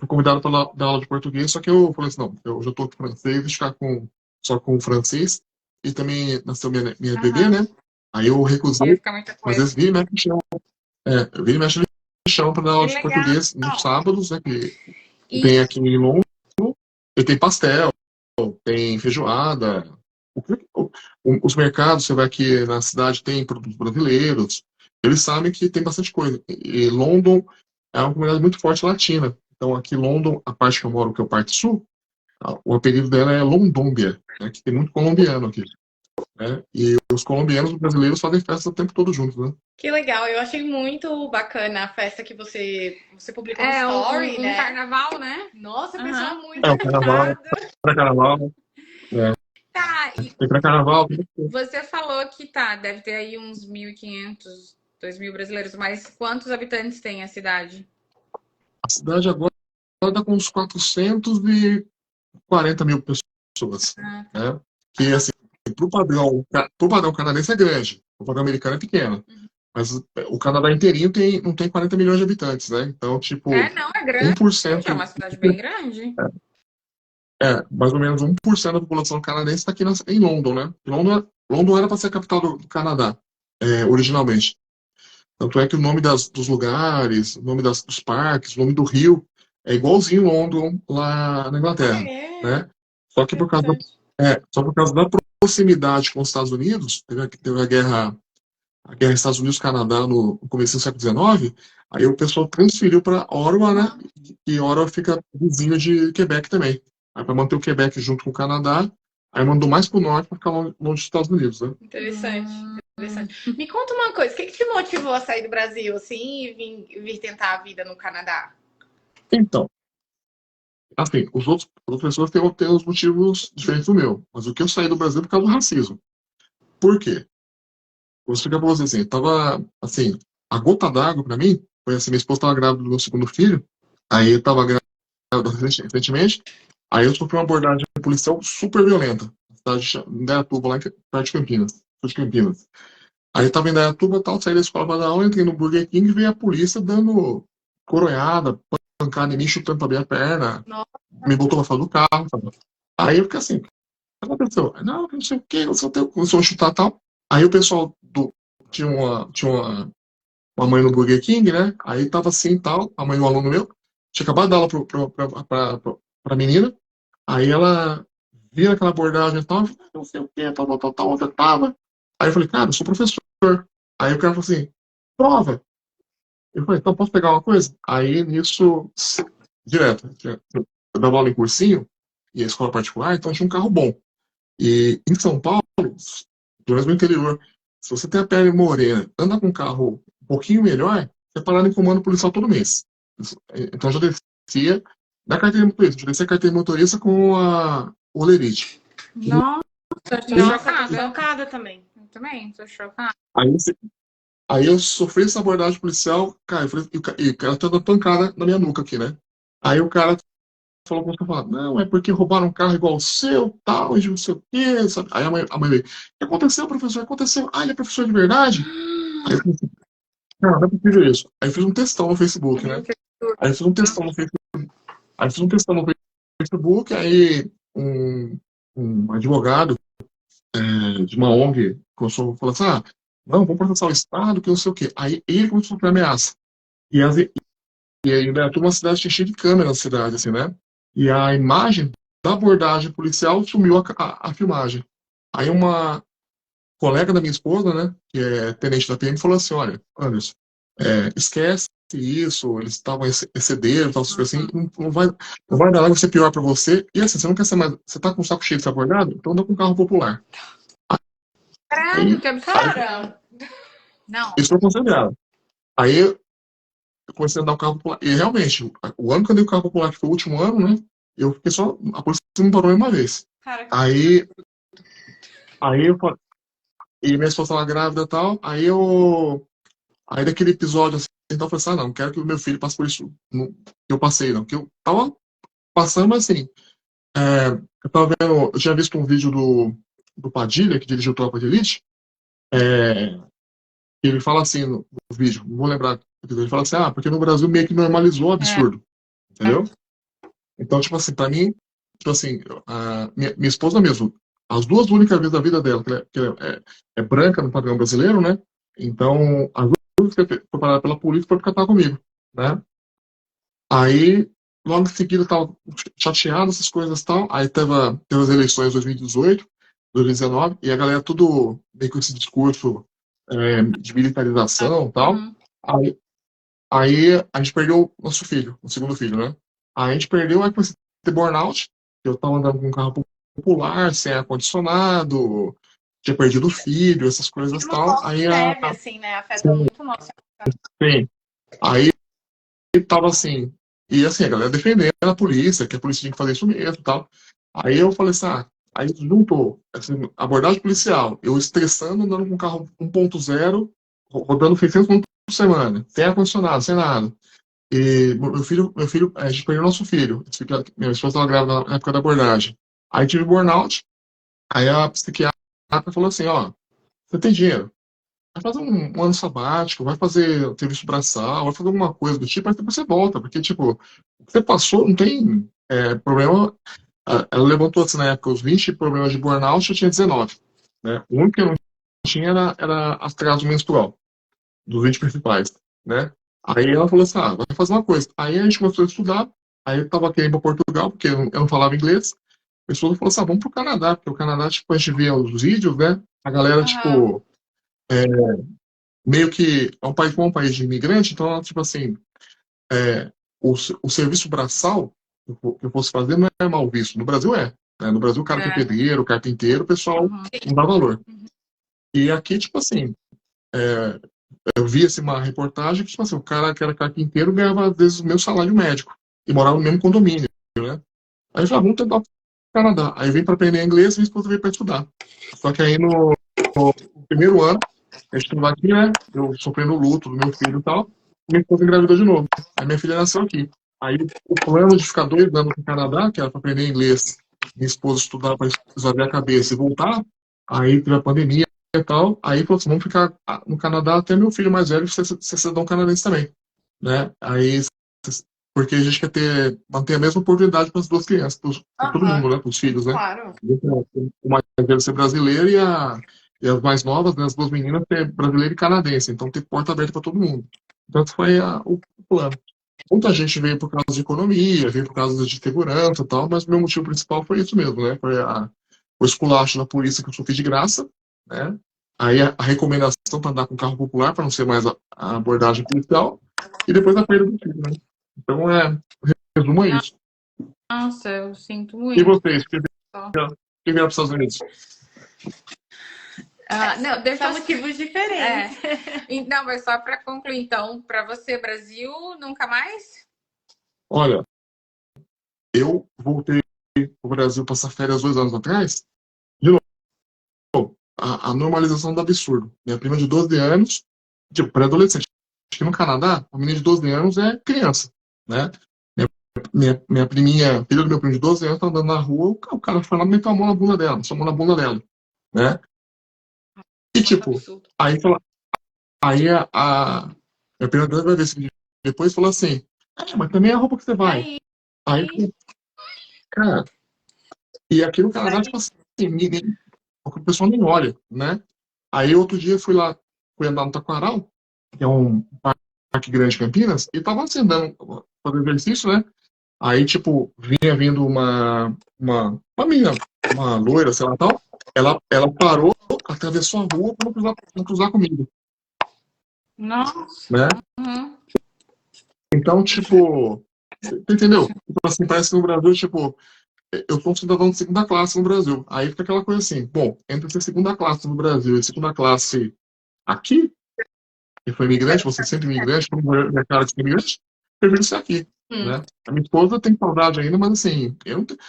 convidado para dar aula de português, só que eu falei assim, não, eu já estou com francês, vou ficar só com francês, e também nasceu minha bebê, né? Aí eu recusei, mas eles viram e mexem no chão para dar aula de português nos sábados, né? Que tem aqui em Londres, e tem pastel, tem feijoada. Os mercados, você vai aqui na cidade, tem produtos brasileiros. Eles sabem que tem bastante coisa. E London é uma comunidade muito forte latina. Então aqui em London, a parte que eu moro, que é o parte sul, o apelido dela é Londômbia, né? Que tem muito colombiano aqui. Né? E os colombianos e os brasileiros fazem festa o tempo todo juntos, né? Que legal, eu achei muito bacana a festa que você publicou no story, né? Carnaval, né? Nossa, a pessoa muito o carnaval, para carnaval. Tá, e para carnaval. Você falou que deve ter aí uns 1.500, 2.000 brasileiros, mas quantos habitantes tem a cidade? A cidade agora está com uns 440 mil pessoas. Né? Que, assim, pro padrão canadense é grande, o padrão americano é pequeno. Mas o Canadá inteirinho não tem 40 milhões de habitantes, né? Então, tipo, não, é grande. 1%. É uma cidade bem grande. Mais ou menos 1% da população canadense está aqui em London, né? London era para ser a capital do Canadá, originalmente. Tanto é que o nome dos lugares, o nome dos parques, o nome do rio é igualzinho London lá na Ah, Inglaterra, é? né? Só que só por causa da proximidade com os Estados Unidos, teve a guerra Estados Unidos-Canadá no começo do século XIX, aí o pessoal transferiu para Ottawa, né? E Ottawa fica vizinho de Quebec também. Aí para manter o Quebec junto com o Canadá, aí mandou mais para o norte para ficar longe dos Estados Unidos, né? Interessante, interessante. Me conta uma coisa, o que te motivou a sair do Brasil, assim, e vir tentar a vida no Canadá? Então, assim, as pessoas têm os motivos diferentes do meu, mas o que eu saí do Brasil é por causa do racismo. Por quê? Vou explicar pra você assim, tava, assim, a gota d'água pra mim, foi assim, minha esposa tava grávida do meu segundo filho, aí eu tava grávida recentemente, aí eu sofri uma abordagem policial super violenta, na cidade de Indaiatuba, lá perto de Campinas, sul de Campinas. Aí eu tava em Indaiatuba, tal, saí da escola pra dar aula, entrei no Burger King e veio a polícia dando coronhada, pancada em mim, chutando pra abrir a perna, Nossa. me botou pra fora do carro, sabe? Aí eu fiquei assim, o que aconteceu? Não, não sei o que, começou a chutar tal. Aí o pessoal tinha uma mãe no Burger King, né? Aí tava assim e tal, a mãe do aluno meu, tinha acabado de dar aula pra menina, aí ela vira aquela abordagem e tal, não sei o que, tal, onde eu tava. Aí eu falei, cara, eu sou professor. Aí o cara falou assim, prova. Eu falei, então posso pegar uma coisa? Aí nisso, direto, eu dava aula em cursinho, e a escola particular, então tinha um carro bom. E em São Paulo, pelo menos no interior, se você tem a pele morena, anda com um carro um pouquinho melhor, você é parado em comando policial todo mês. Então eu já descia na carteira de motorista, já descia a carteira de motorista com a olerite. Nossa, eu tô Nossa, tô chocada. chocada também. Eu também, tô chocada. Aí, aí eu sofri essa abordagem policial, cara, e o cara tá dando pancada na minha nuca aqui, né? Aí o cara falou com você, não, é porque roubaram um carro igual o seu, tal, e não sei o quê, sabe? Aí a mãe veio, o que aconteceu, professor? Aconteceu. Ah, ele é professor de verdade? Aí eu falei assim, não é possível isso. Aí eu fiz um textão no Facebook, né? Aí eu fiz um textão no Facebook, aí eu fiz um textão no Facebook, aí um advogado de uma ONG começou a falar assim, não, vamos processar o Estado, que não sei o quê. Aí ele começou a sofrer ameaça. E aí, né, uma cidade tinha cheio de câmeras na cidade, assim, né? E a imagem da abordagem policial sumiu a filmagem. Aí uma colega da minha esposa, né, que é tenente da PM, falou assim, olha, Anderson, esquece isso, eles estavam excedendo, tal, assim, não vai dar nada, vai ser pior para você. E assim, você não quer ser mais, você tá com o saco cheio de ser abordado? Então anda com um carro popular. Caralho, que absurdo. Cara, Não. Isso foi considerado. Aí eu comecei a andar o carro popular. E realmente, o ano que eu andei o carro popular, que foi o último ano, né? Eu fiquei só. A polícia me parou uma vez. cara, Aí eu falei. E minha esposa estava grávida e tal. Aí daquele episódio assim, então eu falei assim: não quero que o meu filho passe por isso. Que eu passei, não. Que eu tava passando, mas assim. Eu tava vendo. Eu tinha visto um vídeo do Padilha, que dirigiu Tropa de Elite. Ele fala assim no vídeo, não vou lembrar. Ele fala assim: porque no Brasil meio que normalizou o absurdo. Entendeu? Então, tipo assim, pra mim, tipo assim, a minha esposa mesmo, as duas únicas vezes da vida dela, que é branca no padrão brasileiro, né? Então, as duas vezes que foi parada pela polícia foi porque ela tava comigo, né? Aí, logo em seguida, eu tava chateado, essas coisas e tal. Aí teve as eleições de 2018, 2019, e a galera tudo meio com esse discurso de militarização e tal. Aí, aí a gente perdeu nosso filho, o segundo filho, né? Aí a gente perdeu, aí comecei a ter burnout. Eu tava andando com um carro popular, sem ar-condicionado, tinha perdido o filho, essas coisas e uma tal. bola de neve, assim, né? Afeta muito o nosso. Sim. Aí tava assim, e assim, a galera defendendo a polícia, que a polícia tinha que fazer isso mesmo e tal. Aí eu falei assim, aí juntou assim, abordagem policial, eu estressando, andando com um carro 1.0, rodando 600 km por semana, sem ar-condicionado, sem nada. E meu filho, a gente perdeu nosso filho. Minha esposa estava grávida na época da abordagem. Aí tive burnout. Aí a psiquiatra falou assim: ó, você tem dinheiro? Vai fazer um ano sabático, vai fazer serviço braçal, vai fazer alguma coisa do tipo, aí depois você volta. Porque, tipo, o que você passou não tem problema. Ela levantou assim na época os 20 problemas de burnout, eu tinha 19. Né? O único que eu não tinha era atraso menstrual. dos 20 principais, né? Aí ela falou assim, vai fazer uma coisa. Aí a gente começou a estudar, aí eu tava querendo ir para Portugal, porque eu não falava inglês. A pessoa falou assim, vamos pro Canadá, porque o Canadá, tipo, a gente via os vídeos, né? A galera, Aham. tipo, meio que é um país como um país de imigrante, então, tipo assim, é, o serviço braçal que eu fosse fazer não é mal visto. No Brasil é. Né? No Brasil, o cara que é É. pedreiro, carpinteiro, o pessoal Uhum. não dá valor. E aqui, tipo assim, eu vi assim, uma reportagem que, tipo assim, o cara que era carpinteiro ganhava, às vezes, o meu salário médico. E morava no mesmo condomínio, né? Aí eu falei, vamos tentar o Canadá. Aí eu vim para aprender inglês e minha esposa veio para estudar. Só que aí no primeiro ano, a gente estava aqui, né? Eu sofrendo o luto do meu filho e tal. Minha esposa engravidou de novo. Aí minha filha nasceu aqui. Aí o plano de ficar 2 anos no Canadá, que era para aprender inglês, minha esposa estudar para esvaziar a cabeça e voltar, aí teve a pandemia e tal. Aí falou assim, vamos ficar no Canadá até meu filho mais velho ser cidadão canadense também. Né? Aí, porque a gente quer manter a mesma oportunidade para as duas crianças, para todo Aham. mundo, né? Para os filhos, né? Claro. O mais velho ser brasileiro e as mais novas, né, as duas meninas, ser brasileira e canadense. Então tem porta aberta para todo mundo. Então esse foi o plano. Muita gente veio por causa de economia, veio por causa de segurança e tal, mas o meu motivo principal foi isso mesmo, né? Foi o esculacho da polícia que eu sofri de graça, né? Aí a recomendação para andar com carro popular, para não ser mais a abordagem policial, e depois a perda do filho, né? Então, resumo é isso. Nossa, eu sinto E muito. vocês, que vieram para os Estados Unidos? Não, deixa São eu... motivos diferentes. Não, mas só para concluir, então, para você, Brasil, nunca mais? Olha, eu voltei para o Brasil passar férias 2 anos atrás, de novo, a normalização do absurdo. Minha prima de 12 anos, tipo, pré-adolescente. Acho que no Canadá, a menina de 12 anos é criança, né? Minha priminha, filha do meu primo de 12 anos, tá andando na rua, o cara foi lá e meteu a mão na bunda dela, chamou na bunda dela, né? E Muito tipo, absurdo. aí minha prima vai ver esse vídeo depois falou assim, mas também é a roupa que você E vai. aí? Aí, cara, e aqui no Canadá, tipo assim, o pessoal nem olha, né? Aí outro dia fui andar no Taquaral, que é um parque grande de Campinas, e tava assim, andando, fazendo exercício, né? Aí, tipo, vinha vindo uma menina, uma loira, sei lá, tal. Ela parou, atravessou a rua para não cruzar comigo, Nossa. né? Uhum. Então, tipo, você entendeu? Então, assim, parece que no Brasil, tipo, eu sou um cidadão de segunda classe no Brasil. Aí fica aquela coisa assim, bom, entre ser segunda classe no Brasil e segunda classe aqui, que foi imigrante, você sempre imigrante, como minha cara de imigrante, eu prefiro ser aqui, né? A minha esposa tem saudade ainda, mas assim, eu não tenho...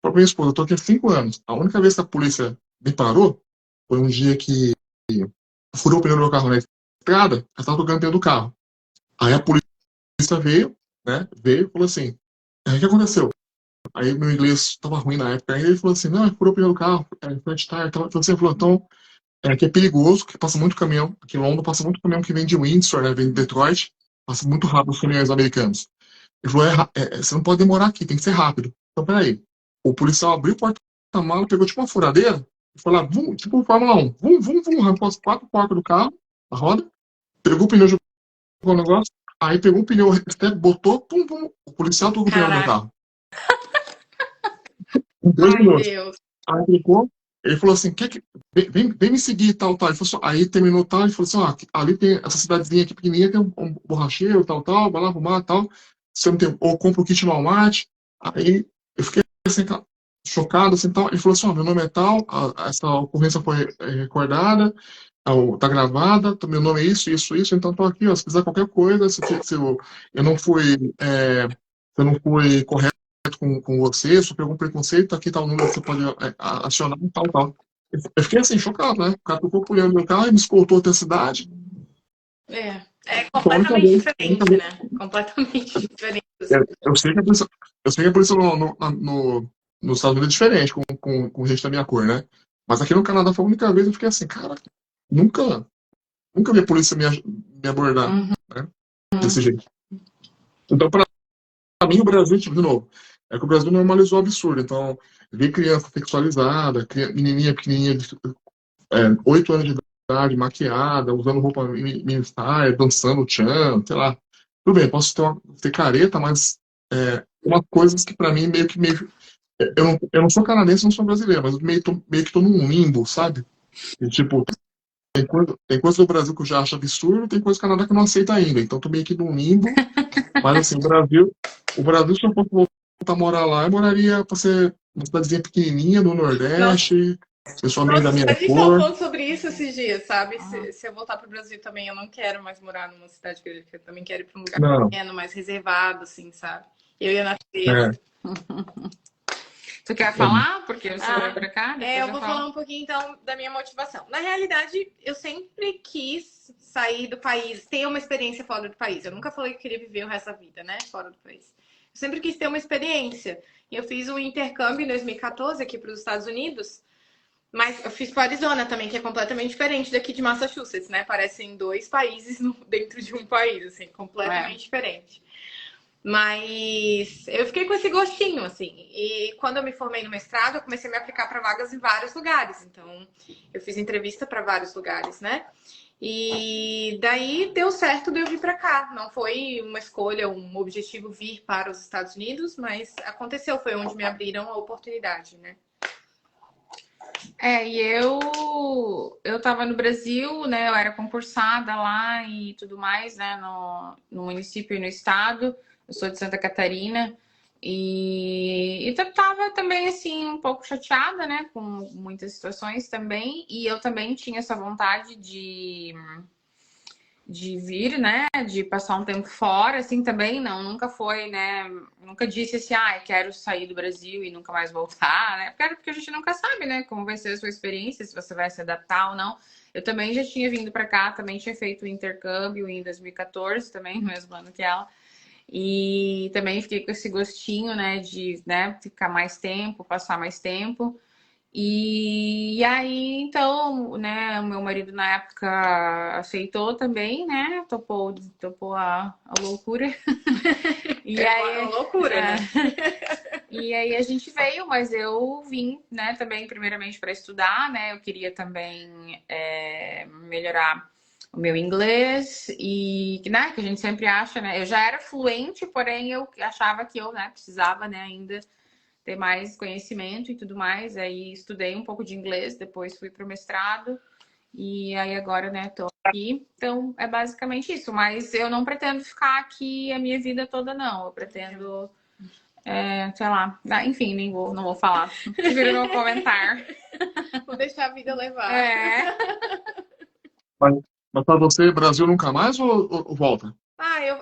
Pra minha esposa, eu tô aqui há 5 anos. A única vez que a polícia me parou foi um dia que furou o pneu do meu carro na estrada, eu estava tocando o pneu do carro. Aí a polícia veio, né? Veio e falou assim: o que aconteceu? Aí meu inglês estava ruim na época, aí ele falou assim: não, furou o pneu do carro, frente tire, então, você falou, então, que é perigoso, que passa muito caminhão, aqui em Londres passa muito caminhão que vem de Windsor, né? Vem de Detroit, passa muito rápido os caminhões americanos. Ele falou: você não pode demorar aqui, tem que ser rápido. Então, peraí. O policial abriu o porta-mala, pegou tipo uma furadeira, e foi lá, vum, tipo Fórmula 1, vum, vum, vum, arrancou as 4 portas do carro, a roda, pegou o pneu, jogou o negócio, aí pegou o pneu, botou, pum, pum, o policial tocou o pneu do meu Caraca. carro. Em 2 Ai, minutos. Deus. Aí pegou, ele falou assim, vem me seguir, tal, tal. Ele falou assim, aí terminou tal, ele falou assim, ali tem essa cidadezinha aqui pequenininha, tem um borracheiro, tal, tal, vai lá arrumar, tal. Você não tem, ou compra o kit no Walmart. Aí eu fiquei assim, chocado, assim, tal. Ele falou assim, meu nome é tal, essa ocorrência foi recordada, tá gravada, meu nome é isso, isso, isso, então tô aqui, ó, se quiser qualquer coisa, se eu não fui, se eu não fui correto com você, sofreu algum preconceito, aqui tá o número que você pode acionar, tal, tal. Eu fiquei assim, chocado, né? O cara tocou o meu carro e me escoltou até a cidade. É Foi a única completamente vez, diferente, né? Completamente diferente. eu sei que a polícia nos Estados Unidos é diferente com gente da minha cor, né? Mas aqui no Canadá foi a única vez que eu fiquei assim, cara, nunca, nunca vi a polícia me abordar, né? Desse jeito. Então, para mim, o Brasil, tipo, de novo, é que o Brasil normalizou o absurdo. Então, ver criança sexualizada, menininha pequenininha de 8 anos de maquiada, usando roupa mini style, dançando tchan, sei lá. Tudo bem, posso ter careta, mas umas coisas que pra mim meio eu não sou canadense, não sou brasileiro, mas eu meio que tô num limbo, sabe? E, tipo, tem coisa do Brasil que eu já acho absurdo, tem coisa do Canadá que eu não aceito ainda. Então, tô meio que num limbo. Mas, assim, o Brasil, se eu fosse voltar a morar lá, eu moraria pra ser uma cidadezinha pequenininha do Nossa, Nordeste, pessoal meio da nossa, minha a gente tava cor. falando sobre isso esses dias, sabe? Se eu voltar pro Brasil também, eu não quero mais morar numa cidade grande, eu também quero ir pra um lugar Não, pequeno, mais reservado, assim, sabe? Eu ia nascer. é, Tu quer é, falar? Porque você veio pra cá, depois eu eu vou falo. falar um pouquinho então da minha motivação. Na realidade, eu sempre quis sair do país, ter uma experiência fora do país. Eu nunca falei que queria viver o resto da vida, né? Fora do país. Eu sempre quis ter uma experiência. E eu fiz um intercâmbio em 2014 aqui para os Estados Unidos, mas eu fiz para Arizona também, que é completamente diferente daqui de Massachusetts, né? Parecem dois países dentro de um país, assim, completamente diferente. Mas eu fiquei com esse gostinho, assim. E quando eu me formei no mestrado, eu comecei a me aplicar para vagas em vários lugares. Então, eu fiz entrevista para vários lugares, né? E daí deu certo de eu vir para cá. Não foi uma escolha, um objetivo vir para os Estados Unidos, mas aconteceu, foi onde me abriram a oportunidade, né? E eu tava no Brasil, né? Eu era concursada lá e tudo mais, né? No município e no estado. Eu sou de Santa Catarina. E tava também, assim, um pouco chateada, né? Com muitas situações também. E eu também tinha essa vontade de vir, né? De passar um tempo fora, assim, também não, nunca foi, né? Nunca disse assim, quero sair do Brasil e nunca mais voltar, né? Porque a gente nunca sabe, né? Como vai ser a sua experiência, se você vai se adaptar ou não. Eu também já tinha vindo para cá, também tinha feito o intercâmbio em 2014, também no mesmo ano que ela. E também fiquei com esse gostinho, né? De, né, ficar mais tempo, passar mais tempo. E aí, então, né, o meu marido na época aceitou também, né? Topou a loucura. E É aí, uma loucura, né? e aí a gente veio, mas eu vim, né, também primeiramente para estudar, né? Eu queria também melhorar o meu inglês e, né, que a gente sempre acha, né? Eu já era fluente, porém eu achava que eu, né, precisava, né, ainda ter mais conhecimento e tudo mais. Aí estudei um pouco de inglês, depois fui para o mestrado e aí agora, né, tô aqui. Então é basicamente isso. Mas eu não pretendo ficar aqui a minha vida toda, não. Eu pretendo, sei lá, enfim, não vou falar. Prefiro não comentar. Vou deixar a vida levar. mas, mas pra você, Brasil nunca mais ou volta?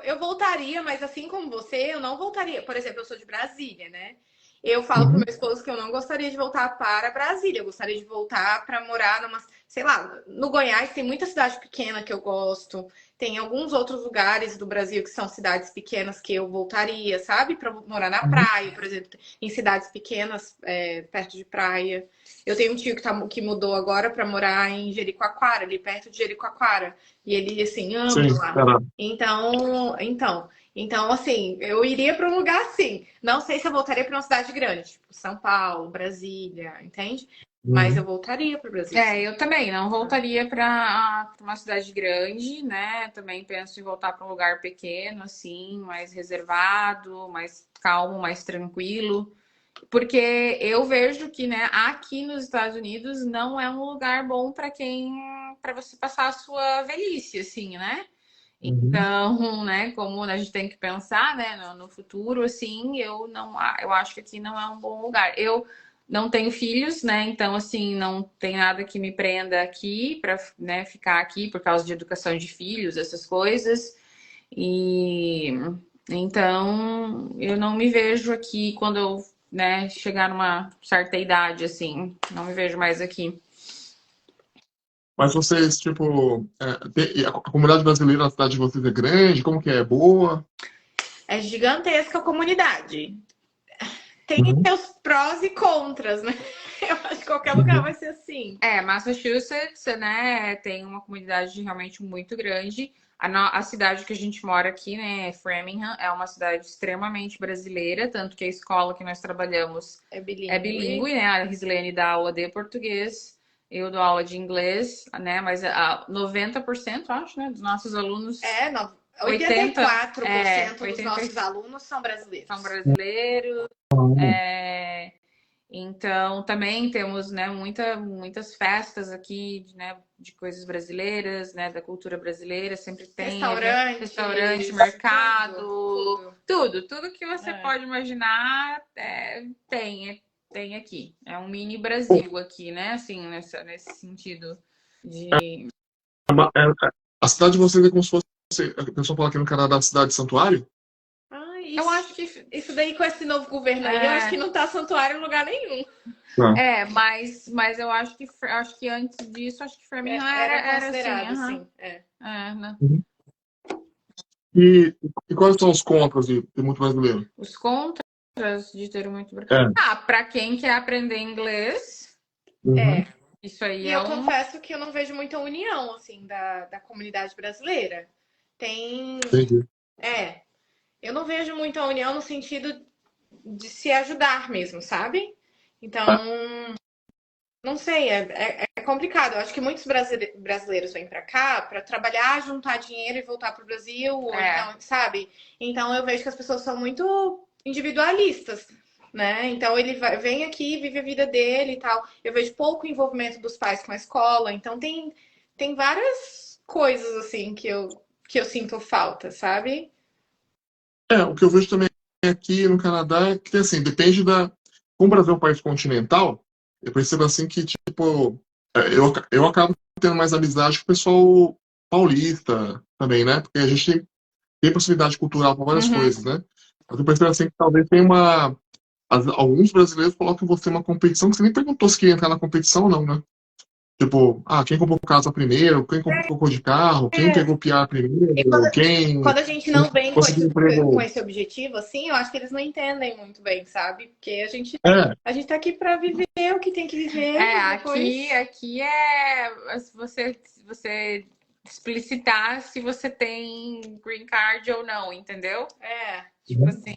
Eu voltaria, mas assim como você, eu não voltaria. Por exemplo, eu sou de Brasília, né? Eu falo pro Uhum. meu esposo que eu não gostaria de voltar para Brasília. Eu gostaria de voltar para morar numa, sei lá, no Goiás tem muita cidade pequena que eu gosto. Tem alguns outros lugares do Brasil que são cidades pequenas que eu voltaria, sabe? Para morar na Uhum. praia, por exemplo, em cidades pequenas, perto de praia. Eu tenho um tio que mudou agora para morar em Jericoacoara, ali perto de Jericoacoara. E ele, assim, ama Sim, lá. cara. Então, assim, eu iria para um lugar assim. Não sei se eu voltaria para uma cidade grande, tipo São Paulo, Brasília, entende? Mas eu Uhum. voltaria para o Brasil, sim. Eu também não voltaria para uma cidade grande, né? Também penso em voltar para um lugar pequeno, assim, mais reservado, mais calmo, mais tranquilo. Porque eu vejo que, né, aqui nos Estados Unidos não é um lugar bom para você passar a sua velhice, assim, né? Uhum. Então, né, como a gente tem que pensar, né, no futuro, assim, eu acho que aqui não é um bom lugar. Eu não tenho filhos, né, então, assim, não tem nada que me prenda aqui para, né, ficar aqui por causa de educação de filhos, essas coisas. E então, eu não me vejo aqui quando eu, né, chegar numa certa idade, assim, não me vejo mais aqui. Mas vocês, tipo, a comunidade brasileira na cidade de vocês é grande? Como que é? Boa? É gigantesca a comunidade. Tem Uhum. seus prós e contras, né? Eu acho que qualquer lugar Uhum. vai ser assim. Massachusetts, né, tem uma comunidade realmente muito grande. A cidade que a gente mora aqui, né, Framingham, é uma cidade extremamente brasileira, tanto que a escola que nós trabalhamos É é bilíngue. bilíngue, né? A Rislene dá aula de português Eu dou aula de inglês, né? Mas 90%, acho, né, dos nossos alunos. 84% dos 80 nossos alunos são brasileiros. São brasileiros. Então, também temos, né, muitas festas aqui, né, de coisas brasileiras, né, da cultura brasileira. Sempre tem restaurante, mercado, tudo que você pode imaginar tem aqui. É um mini Brasil aqui, né, assim, nesse sentido de... A cidade de vocês é como se fosse, a pessoa fala aqui no Canadá, a cidade de santuário? Eu acho que isso daí com esse novo governo aí, eu acho que não tá santuário em lugar nenhum. Mas eu acho que antes disso, acho que Framingham era considerado, assim. Né? E quais são os contras de ter muito brasileiro? Os contras de ter muito brasileiro? Para quem quer aprender inglês, isso aí e eu confesso que eu não vejo muita união, assim, da comunidade brasileira. Entendi. Eu não vejo muita união no sentido de se ajudar mesmo, sabe? Então, não sei, é complicado. Eu acho que muitos brasileiros vêm para cá para trabalhar, juntar dinheiro e voltar para o Brasil, ou então, sabe? Então eu vejo que as pessoas são muito individualistas, né? Então ele vem aqui, vive a vida dele e tal. Eu vejo pouco envolvimento dos pais com a escola. Então tem várias coisas assim que eu sinto falta, sabe? O que eu vejo também aqui no Canadá é que, assim, depende da... Como o Brasil é um país continental, eu percebo, assim, que, tipo, eu acabo tendo mais amizade com o pessoal paulista também, né? Porque a gente tem proximidade cultural para várias coisas, né? Mas eu percebo, assim, que talvez tenha alguns brasileiros colocam você numa competição que você nem perguntou se queria entrar na competição ou não, né? Tipo, quem comprou casa primeiro, quem comprou de carro, quem pegou PR primeiro, quando a gente não vem conseguiu com esse objetivo, assim, eu acho que eles não entendem muito bem, sabe? Porque a gente tá aqui para viver o que tem que viver. Aqui é você explicitar se você tem green card ou não, entendeu? Tipo assim,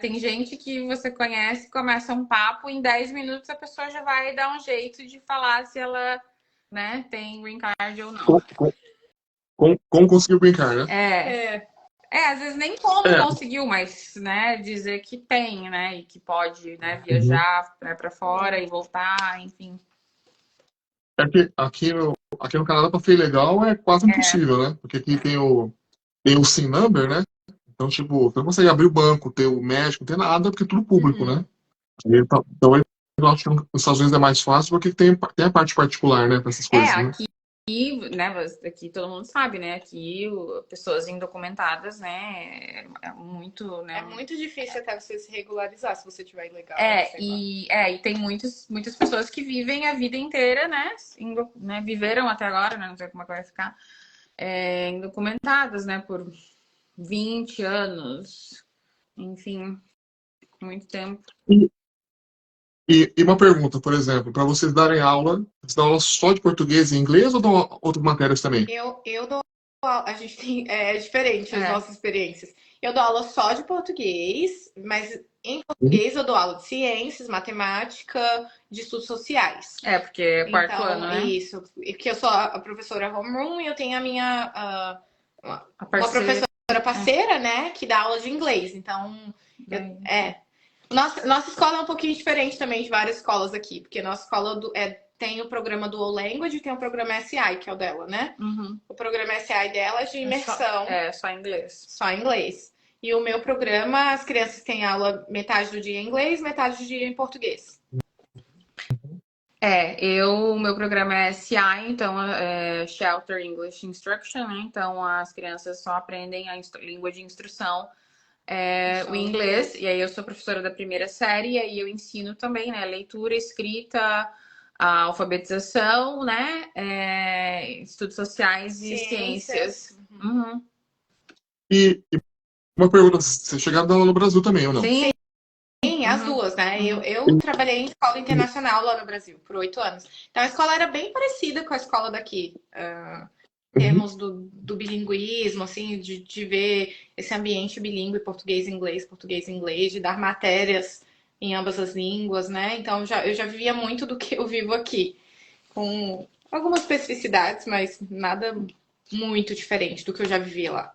tem gente que você conhece, começa um papo, em 10 minutos a pessoa já vai dar um jeito de falar se ela, né, tem green card ou não. Como conseguiu brincar, né? Às vezes nem como conseguiu, mas, né, dizer que tem, né, e que pode, né, viajar para fora e voltar, enfim. Aqui no Canadá, para ser legal, é quase impossível, né? Porque aqui tem o SIN number, né? Então, tipo, você não consegue abrir o banco, ter o médico, não tem nada, porque é tudo público, né? Então, eu acho que nos Estados Unidos é mais fácil porque tem a parte particular, né, para essas coisas, né? Aqui todo mundo sabe, né? Aqui pessoas indocumentadas, né? É muito, né? É muito difícil até você se regularizar se você tiver ilegal. E tem muitas pessoas que vivem a vida inteira, né? Viveram até agora, né? Não sei como é que vai ficar. Indocumentadas, né? Por 20 anos. Enfim, muito tempo. E uma pergunta, por exemplo, para vocês darem aula, vocês dão aula só de português e inglês ou dão outras matérias também? Eu dou aula, a gente tem, diferente as nossas experiências. Eu dou aula só de português, mas em português eu dou aula de ciências, matemática, de estudos sociais. Porque é quarto ano, né? Isso, porque eu sou a professora homeroom e eu tenho a minha uma professora parceira, né, que dá aula de inglês. Então, Nossa escola é um pouquinho diferente também de várias escolas aqui, porque nossa escola tem o programa Dual Language e tem o programa SI, que é o dela, né? O programa SI dela é de imersão. Só inglês. Só inglês. E o meu programa, as crianças têm aula metade do dia em inglês, metade do dia em português. O meu programa é SI, então é Shelter English Instruction, né? Então as crianças só aprendem a língua de instrução. O inglês, e aí eu sou professora da primeira série, e aí eu ensino também, né, leitura, escrita, a alfabetização, né, estudos sociais e ciências. E uma pergunta, vocês chegaram a dar aula no Brasil também, ou não? Sim, as duas, né? Eu trabalhei em escola internacional lá no Brasil por 8 anos. Então a escola era bem parecida com a escola daqui. Em termos do bilinguismo, assim, de ver esse ambiente bilíngue, português-inglês, de dar matérias em ambas as línguas, né? Então eu já vivia muito do que eu vivo aqui, com algumas especificidades, mas nada muito diferente do que eu já vivia lá.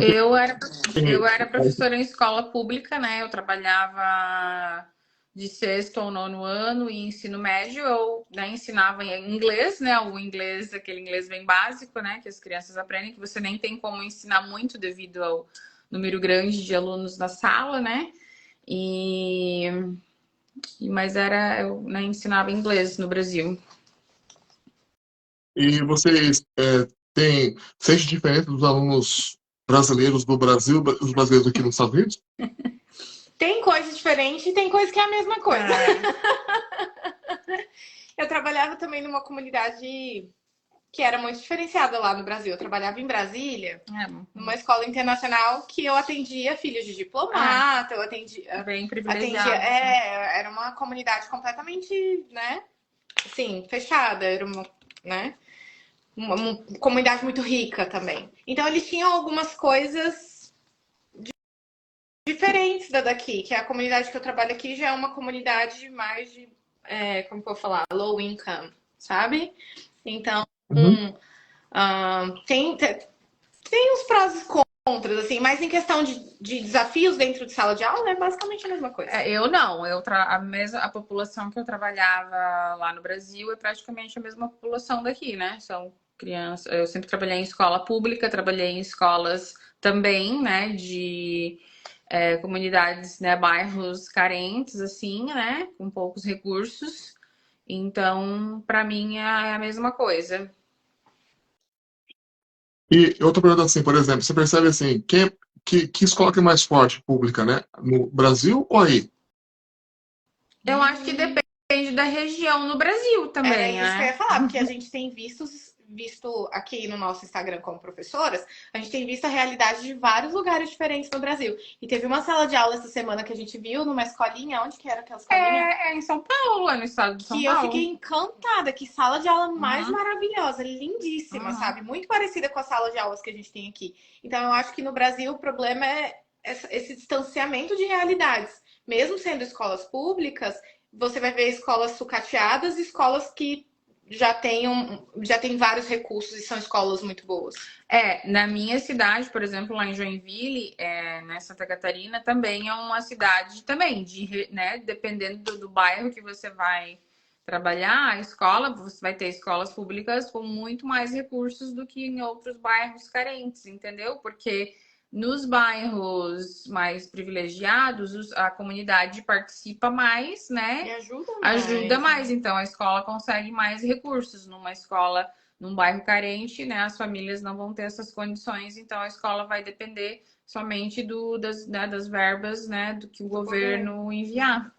Eu era professora em escola pública, né? Eu trabalhava de sexto ao nono ano e ensino médio. Eu, né, ensinava em inglês, né? O inglês, aquele inglês bem básico, né? Que as crianças aprendem, que você nem tem como ensinar muito devido ao número grande de alunos na sala, né? Mas eu, né, ensinava inglês no Brasil. E vocês sente diferença dos alunos brasileiros do Brasil e os brasileiros aqui nos Estados Unidos? Tem coisa diferente e tem coisa que é a mesma coisa. Eu trabalhava também numa comunidade que era muito diferenciada lá no Brasil. Eu trabalhava em Brasília, numa escola internacional que eu atendia filhos de diplomata, eu atendia... Bem privilegiado. Era uma comunidade completamente, né, assim, fechada. Era uma comunidade muito rica também. Então, eles tinham algumas coisas diferentes da daqui, que a comunidade que eu trabalho aqui já é uma comunidade mais de, como que eu vou falar, low income, sabe? Então, tem os prós e contras, assim, mas em questão de desafios dentro de sala de aula, é basicamente a mesma coisa. Eu não, a população que eu trabalhava lá no Brasil é praticamente a mesma população daqui, né? São crianças. Eu sempre trabalhei em escola pública, trabalhei em escolas também, né, de comunidades, né, bairros carentes, assim, né, com poucos recursos. Então, para mim, é a mesma coisa. E outra pergunta assim, por exemplo, você percebe assim, que escola que é mais forte, pública, né? No Brasil ou aí? Eu acho que depende da região no Brasil também, isso que eu ia falar, porque a gente tem visto aqui no nosso Instagram como professoras, a gente tem visto a realidade de vários lugares diferentes no Brasil. E teve uma sala de aula essa semana que a gente viu numa escolinha, onde que era aquela escolinha? Em São Paulo, no estado de São Paulo. Que eu fiquei encantada, que sala de aula mais maravilhosa, lindíssima, sabe? Muito parecida com as salas de aulas que a gente tem aqui. Então eu acho que no Brasil o problema é esse distanciamento de realidades. Mesmo sendo escolas públicas, você vai ver escolas sucateadas e escolas que já tem vários recursos e são escolas muito boas. Na minha cidade, por exemplo, lá em Joinville, na Santa Catarina, também é uma cidade também, né, dependendo do bairro que você vai trabalhar, a escola, você vai ter escolas públicas com muito mais recursos do que em outros bairros carentes, entendeu? Porque nos bairros mais privilegiados, a comunidade participa mais, né? E ajuda mais. Então, a escola consegue mais recursos. Num bairro carente, né? As famílias não vão ter essas condições. Então, a escola vai depender somente das verbas, né? Do que o governo enviar.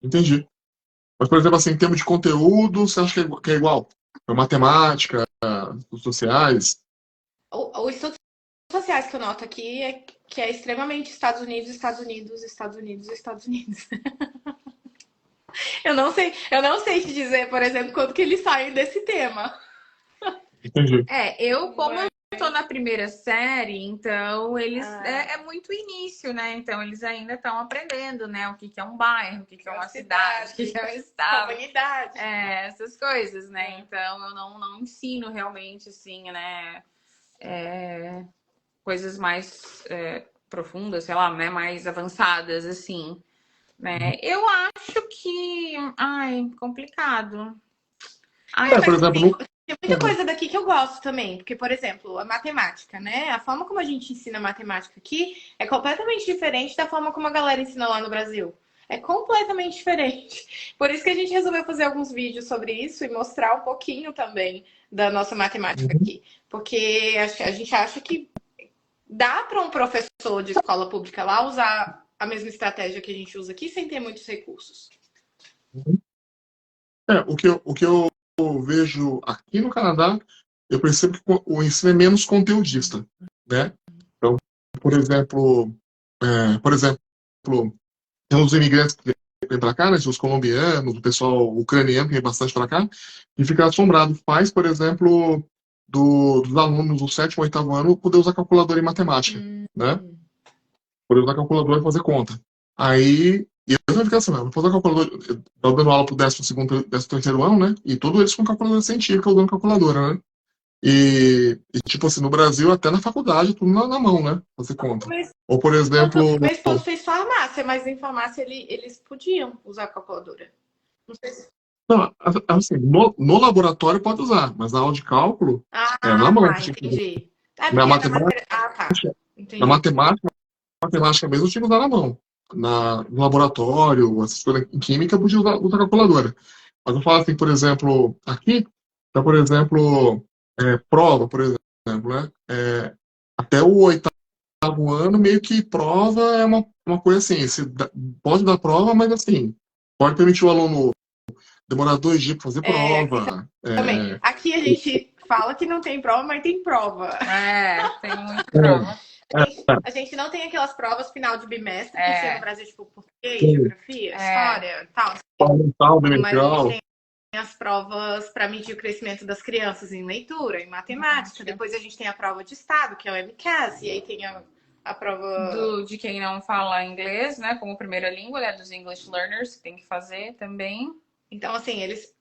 Entendi. Mas, por exemplo, assim, em termos de conteúdo, você acha que é igual? Matemática, os sociais? Os estudos sociais que eu noto aqui é que é extremamente Estados Unidos, Estados Unidos, Estados Unidos, Estados Unidos. Eu não sei te dizer, por exemplo, quando que eles saem desse tema. Entendi. Eu tô na primeira série, então eles é muito início, né? Então eles ainda estão aprendendo, né? O que é um bairro, o que é uma cidade, o que é um estado, comunidade, essas coisas, né? Então eu não ensino realmente assim, né? Coisas mais profundas, sei lá, né? Mais avançadas, assim, né? Eu acho que, complicado. Por exemplo, tem muita coisa daqui que eu gosto também, porque, por exemplo, a matemática, né? A forma como a gente ensina matemática aqui é completamente diferente da forma como a galera ensina lá no Brasil. É completamente diferente. Por isso que a gente resolveu fazer alguns vídeos sobre isso e mostrar um pouquinho também da nossa matemática aqui. Porque a gente acha que dá para um professor de escola pública lá usar a mesma estratégia que a gente usa aqui sem ter muitos recursos. O que eu vejo aqui no Canadá, eu percebo que o ensino é menos conteudista, né? Então, por exemplo, tem os imigrantes que vêm para cá, né? Os colombianos, o pessoal ucraniano que vem bastante para cá, e fica assombrado. Faz, por exemplo, dos alunos do 7º, 8º ano poder usar calculadora em matemática, né? Poder usar calculadora e fazer conta. Aí E eu vou ficar assim, vou fazer calculadora, eu dando aula pro 12º, 13º ano, né? E todos eles com calculadora científica, usando calculadora, né? Tipo assim, no Brasil, até na faculdade, tudo na mão, né? Você conta. Mas, Ou, por exemplo, meu esposo fez farmácia, mas em farmácia eles podiam usar calculadora. Não sei se... não, assim, no laboratório pode usar, mas na aula de cálculo é na mão. Tá, Tipo, entendi. É na porque matemática, tá. na Entendi. matemática mesmo tinha que usar na mão. No laboratório, essas coisas em química, podia usar calculadora. Mas eu falo assim, por exemplo, aqui, tá, por exemplo, prova, por exemplo, né? Até o 8º ano, meio que prova é uma coisa assim, pode dar prova, mas assim, pode permitir o aluno demorar 2 dias para fazer prova. Também. Aqui a gente fala que não tem prova, mas tem prova. Tem muita prova. A gente não tem aquelas provas final de bimestre que tinha no Brasil, tipo português, geografia, história, tal. Mas a gente tem as provas para medir o crescimento das crianças em leitura, em matemática. Depois a gente tem a prova de estado, que é o MCAS, e aí tem a prova de quem não fala inglês, né, como primeira língua, né, dos English learners, que tem que fazer também. Então, assim, eles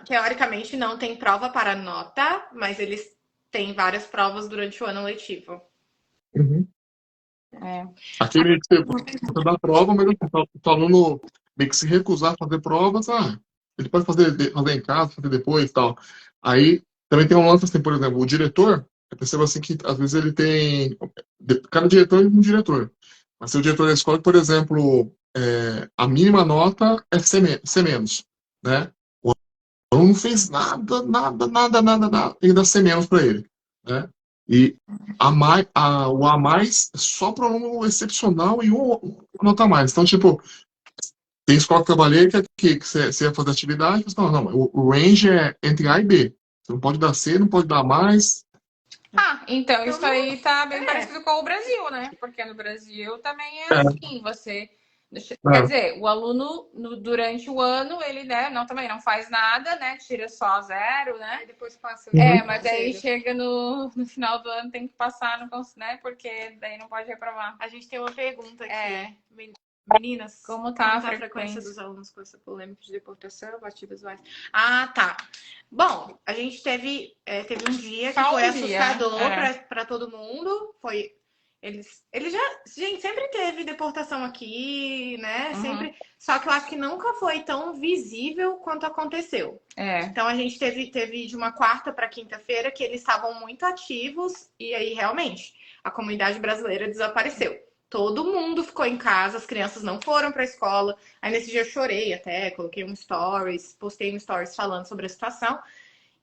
teoricamente não têm prova para nota, mas eles têm várias provas durante o ano letivo. Uhum. Aqui meio que você dá prova, mas o aluno meio que se recusar a fazer provas, ele pode fazer em casa, fazer depois e tal. Aí também tem um lance assim, por exemplo, o diretor, eu percebo assim que às vezes ele tem. Cada diretor é um diretor. Mas se o diretor da escola, por exemplo, a mínima nota é C menos, né? O aluno não fez nada, e dá C menos para ele, né? E o A mais é só para aluno excepcional e uma nota a mais. Então, tipo, tem escola que eu trabalhei que você ia fazer atividade, você fala, não, o range é entre A e B. Você não pode dar C, não pode dar mais. Então isso aí tá bem parecido com o Brasil, né? Porque no Brasil também é assim, você... Quer dizer, o aluno, durante o ano, ele, né, também não faz nada, né? Tira só 0, né? Aí depois passa. Mas aí chega no final do ano, tem que passar, né? Porque daí não pode reprovar. A gente tem uma pergunta aqui. Meninas, como tá a frequência dos alunos com essa polêmica de deportação, batidas mais? Tá. Bom, a gente teve um dia que foi assustador para todo mundo. Ele já, gente, sempre teve deportação aqui, né? Sempre. Só que eu acho que nunca foi tão visível quanto aconteceu. Então a gente teve de uma quarta para quinta-feira que eles estavam muito ativos e aí realmente a comunidade brasileira desapareceu. Todo mundo ficou em casa, as crianças não foram para a escola. Aí nesse dia eu chorei até, coloquei postei um stories falando sobre a situação.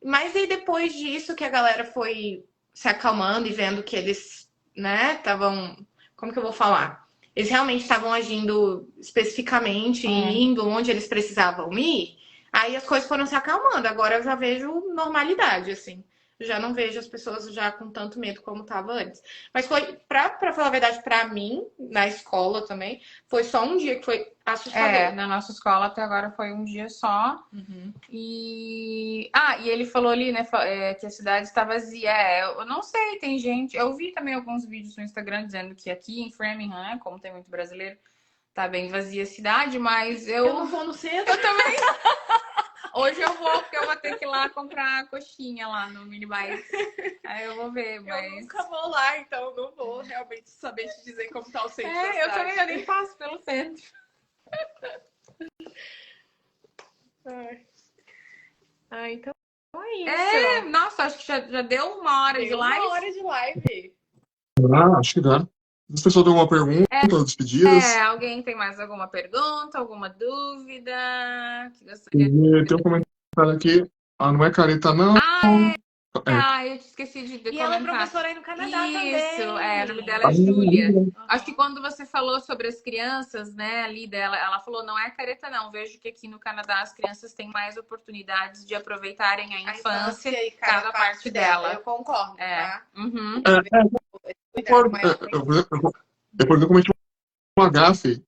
Mas aí depois disso que a galera foi se acalmando e vendo que eles, né, estavam... Como que eu vou falar? Eles realmente estavam agindo especificamente, indo onde eles precisavam ir. Aí as coisas foram se acalmando. Agora eu já vejo normalidade, assim. Já não vejo as pessoas já com tanto medo como estava antes. Mas foi, pra falar a verdade, pra mim, na escola também, foi só um dia que foi assustador. Na nossa escola até agora foi um dia só. E ele falou ali, né, que a cidade está vazia. Eu não sei, tem gente... Eu vi também alguns vídeos no Instagram dizendo que aqui em Framingham, né, como tem muito brasileiro, tá bem vazia a cidade, mas eu não vou no centro. Eu também... Hoje eu vou, porque eu vou ter que ir lá comprar coxinha lá no Minibike. Aí eu vou ver, mas... Eu nunca vou lá, então não vou realmente saber te dizer como tá o centro da cidade. Eu também, eu nem passo pelo centro. Então é isso. Nossa, acho que já deu 1 hora de live. 1 hora de live. Acho que dá. As pessoas têm alguma pergunta, despedidas? Alguém tem mais alguma pergunta, alguma dúvida? Tem um comentário aqui. Não é careta, não. Eu esqueci de comentar. E ela é professora aí no Canadá também. Isso, o nome dela é Júlia. Acho que quando você falou sobre as crianças, né, ali dela, ela falou, não é careta não, vejo que aqui no Canadá as crianças têm mais oportunidades de aproveitarem a infância e cada parte dela. Eu concordo, tá? Depois eu cometi uma gafe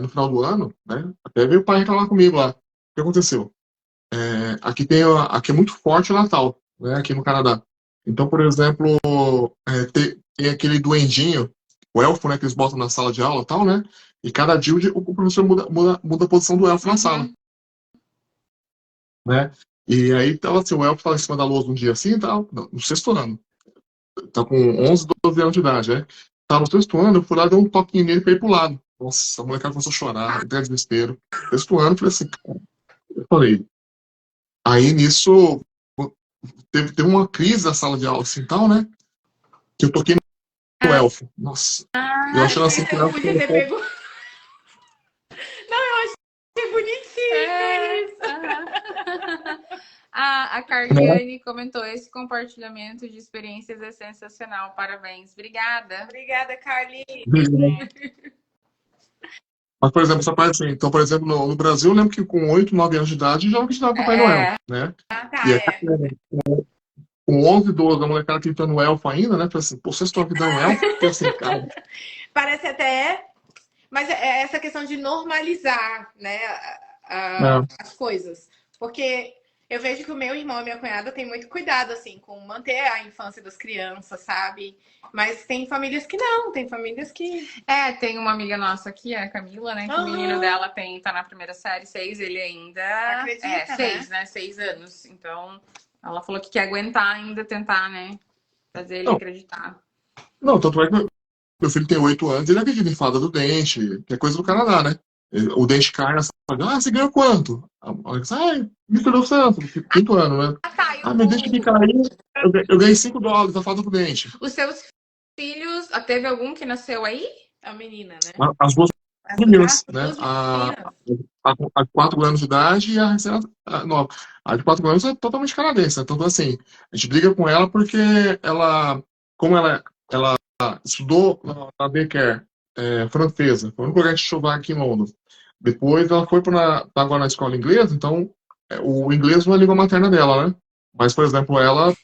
no final do ano, né? Até veio o pai reclamar comigo lá. O que aconteceu? Aqui é muito forte o Natal, né? Aqui no Canadá. Então, por exemplo, tem aquele duendinho o elfo, né, que eles botam na sala de aula e tal, né? E cada dia o professor muda a posição do elfo na sala, né? E aí tava assim, o elfo tava em cima da lousa um dia assim, tal, no sexto ano. Tá com 11, 12 anos de idade, né? Tá no sexto ano, eu fui lá, dei um toquinho nele pra ir pro lado. Nossa, a molecada começou a chorar, até desespero. Sexto ano, eu falei assim, cara, eu falei. Aí nisso, teve uma crise na sala de aula, assim, tal, né? Que eu toquei no elfo. Nossa, eu achando assim que o Eu elfo podia ter pego. Não, eu achei bonitinho isso. A Carliane comentou: esse compartilhamento de experiências é sensacional. Parabéns. Obrigada. Obrigada, Carly. Mas, por exemplo, essa parte assim, então, por exemplo, no Brasil, eu lembro que com 8, 9 anos de idade já acreditava no Papai Noel, né? Ah, tá, E aí, com 11, 12, a molecada acreditando no elfo ainda, né? Falei assim, pô, vocês estão acreditando no elfo? Porque assim, cara. Parece até. Mas é essa questão de normalizar, né, as coisas. Porque eu vejo que o meu irmão e minha cunhada têm muito cuidado, assim, com manter a infância das crianças, sabe? Mas tem famílias que não, tem famílias que... Tem uma amiga nossa aqui, a Camila, né? Que o menino dela tá na primeira série, 6, ele ainda... Acredita, 6, né? 6 anos. Então, ela falou que quer aguentar ainda, tentar, né? Fazer ele acreditar. Não, tanto é que meu filho tem 8 anos, ele acredita em fada do dente, que é coisa do Canadá, né? O dente cai na sala, você ganhou quanto? Misturou Santos, quinto ano, né? Meu dente que caiu, eu ganhei $5 da fada do dente. Os seus filhos, teve algum que nasceu aí? A menina, né? As duas meninas, né? A de 4 anos de idade e a nova. A de 4 anos é totalmente canadense, né? Então, assim, a gente briga com ela porque como ela estudou na daycare francesa, foi o único lugar de estudar aqui em Londres. Depois ela foi agora na escola inglesa, então o inglês não é a língua materna dela, né? Mas, por exemplo, ela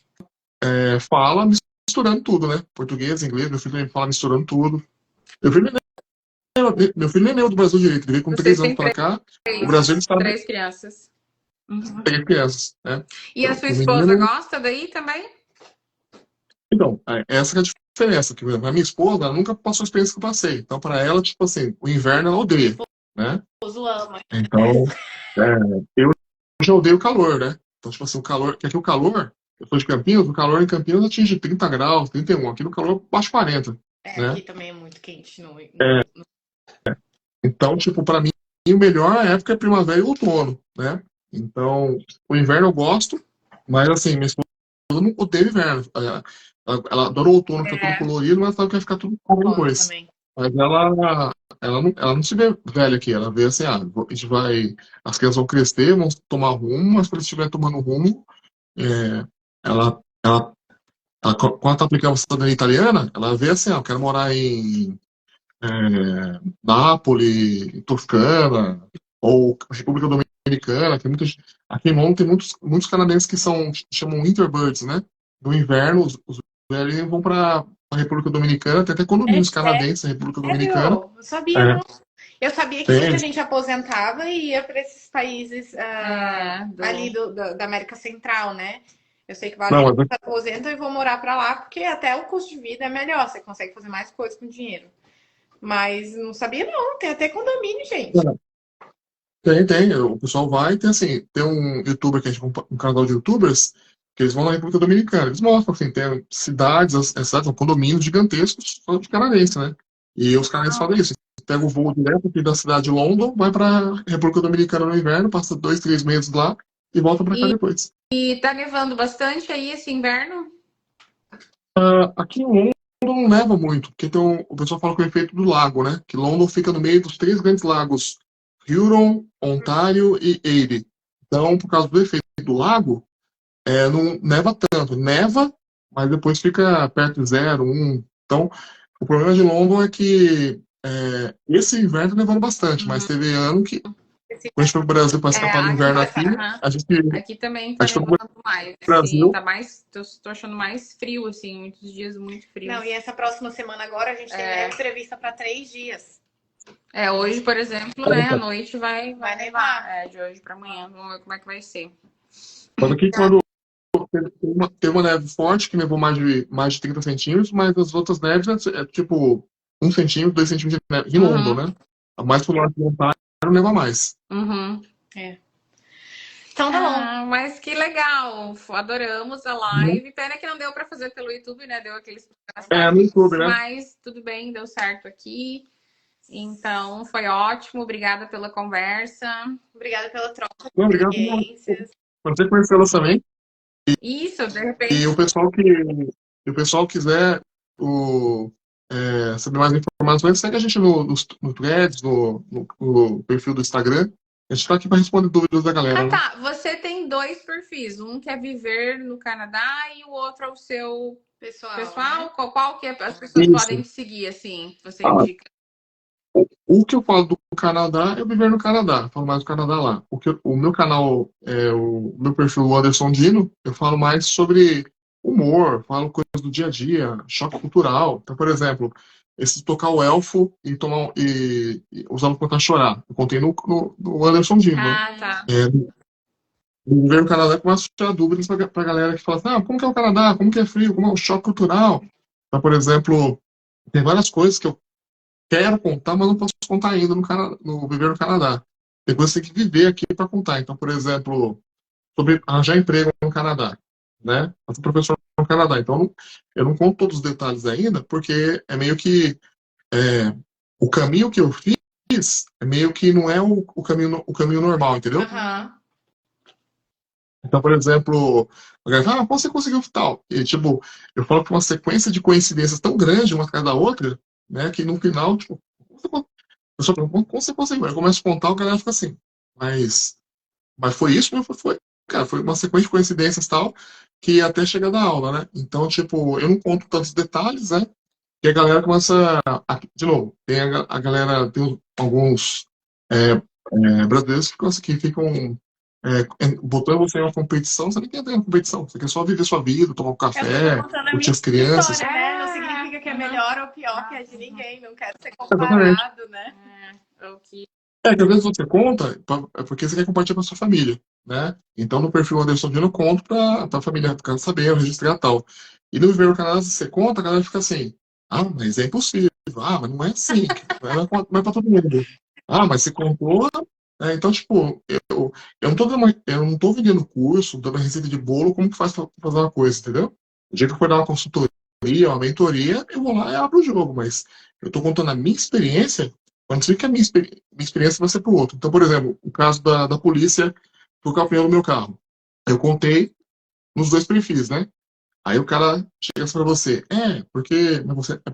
fala misturando tudo, né? Português, inglês, meu filho também fala misturando tudo. Meu filho nem lembra do Brasil direito, ele veio com 3 anos para cá. O Brasil ele está 3 crianças. 3 crianças, né? E a sua esposa gosta daí também? Então, essa é a diferença. Que a minha esposa ela nunca passou a experiência que eu passei. Então, para ela, tipo assim, o inverno ela odeia, né? Então, eu já odeio o calor, né? Então, tipo assim, o calor, que aqui o calor, eu sou de Campinas, o calor em Campinas atinge 30 graus, 31. Aqui no calor baixa 40. Né? Aqui também é muito quente. Então, tipo, para mim, o melhor época é primavera e outono, né? Então, o inverno eu gosto, mas assim, minha esposa não odeia o inverno. Ela adora o outono, que tá tudo colorido, mas sabe que vai ficar tudo colorido depois. Mas ela não se vê velha aqui, ela vê assim, a gente as crianças vão crescer, vão tomar rumo, mas quando estiver tomando rumo, quando ela tá aplicando a cidadania italiana, ela vê assim, eu quero morar em Nápoles, Toscana, ou República Dominicana. Aqui em Londres tem muitos canadenses que chamam Winterbirds, né? No inverno, os velhos vão para a República Dominicana, tem até condomínios canadenses na República Dominicana. Eu sabia, não. Eu sabia que muita gente aposentava e ia para esses países ali da América Central, né? Eu sei que vários se aposentam e vão morar para lá, porque até o custo de vida é melhor, você consegue fazer mais coisas com dinheiro. Mas não sabia, não. Tem até condomínio, gente. Tem. O pessoal vai, tem um youtuber que um canal de youtubers que eles vão na República Dominicana. Eles mostram, assim, tem cidades, são condomínios gigantescos de canadenses, né? E os canadenses falam isso. Pega o voo direto aqui da cidade de London, vai para República Dominicana no inverno, passa 2, 3 meses lá e volta para cá depois. E tá nevando bastante aí esse inverno? Aqui em London não neva muito, porque o pessoal fala que é o efeito do lago, né? Que London fica no meio dos 3 grandes lagos, Huron, Ontário e Erie. Então, por causa do efeito do lago, não neva tanto. Neva, mas depois fica perto de 0, 1. Então, o problema de London é que esse inverno tá nevando bastante, mas teve ano que, quando a gente foi pro Brasil para escapar do inverno aqui também tá nevando mais. Brasil. Assim, tô achando mais frio, assim, muitos dias muito frio. Não, e essa próxima semana agora a gente tem neve prevista para 3 dias. Hoje, por exemplo, né, à noite vai nevar. De hoje para amanhã, vamos ver como é que vai ser. Quando teve uma neve forte, que nevou mais de 30 centímetros, mas as outras neves tipo 1 centímetro, 2 centímetros de neve, inundam, né? Mais pro lado voluntário, neva mais. É. Então tá bom. Mas que legal, adoramos a live. Pena que não deu para fazer pelo YouTube, né? Deu aqueles No YouTube, né? mas tudo bem, deu certo aqui. Então foi ótimo, obrigada pela conversa. Obrigada pela troca de Obrigado experiências. por você conhecê-las também. Isso, de repente. E o pessoal quiser saber mais informações, segue a gente no Threads, no perfil do Instagram. A gente está aqui para responder dúvidas da galera. Tá. Você tem 2 perfis. Um que é viver no Canadá e o outro é o seu pessoal. Né? Qual que as pessoas podem te seguir, assim? Você indica? O que eu falo do Canadá é viver no Canadá. Falo mais do Canadá lá. O meu canal, o meu perfil Anderson Dino, eu falo mais sobre humor, falo coisas do dia a dia, choque cultural. Então, por exemplo, esse tocar o elfo e usar no contar chorar. Eu contei no Anderson Dino. Tá. Viver no Canadá começa a tirar dúvidas pra galera que fala assim, como que é o Canadá? Como que é frio? Como é o choque cultural? Então, por exemplo, tem várias coisas que eu quero contar, mas não posso contar ainda no Viver no Canadá. Depois você tem que viver aqui para contar. Então, por exemplo, sobre arranjar emprego no Canadá, né? Eu sou professor no Canadá, então eu não conto todos os detalhes ainda, porque é meio que o caminho que eu fiz é meio que não é o caminho normal, entendeu? Então, por exemplo, a galera fala, como você conseguiu tal? E, tipo, eu falo que uma sequência de coincidências tão grande, uma atrás da outra, né, que no final, tipo, eu só pergunto, como você conseguiu? Eu começo a contar, o galera fica assim, mas foi isso? Mas foi. Cara, foi uma sequência de coincidências tal, que até chegar da aula, né? Então, tipo, eu não conto tantos detalhes, né? E a galera começa, de novo, tem a galera, tem alguns brasileiros que ficam botando você em uma competição, você nem quer ter uma competição, você quer só viver sua vida, tomar um café, curtir as crianças. História, né? Não significa que é melhor ou pior que a de ninguém, não quero ser comparado, né? Que às vezes você conta porque você quer compartilhar com a sua família, né? Então no perfil Anderson Dino eu conto pra a família ficar sabendo, registrar tal. E no Viver no Canadá, se você conta, a galera fica assim, mas é impossível, mas não é assim, não é pra todo mundo. Mas você contou, né? Então, tipo, eu não tô vendendo curso, dando receita de bolo, como que faz pra fazer uma coisa, entendeu? O dia que eu for dar uma consultoria, uma mentoria, eu vou lá e abro o jogo, mas eu tô contando a minha experiência, quando você que a minha experiência vai ser para o outro. Então, por exemplo, o caso da polícia trocar o pneu no meu carro. Eu contei nos 2 perfis, né? Aí o cara chega assim para você, porque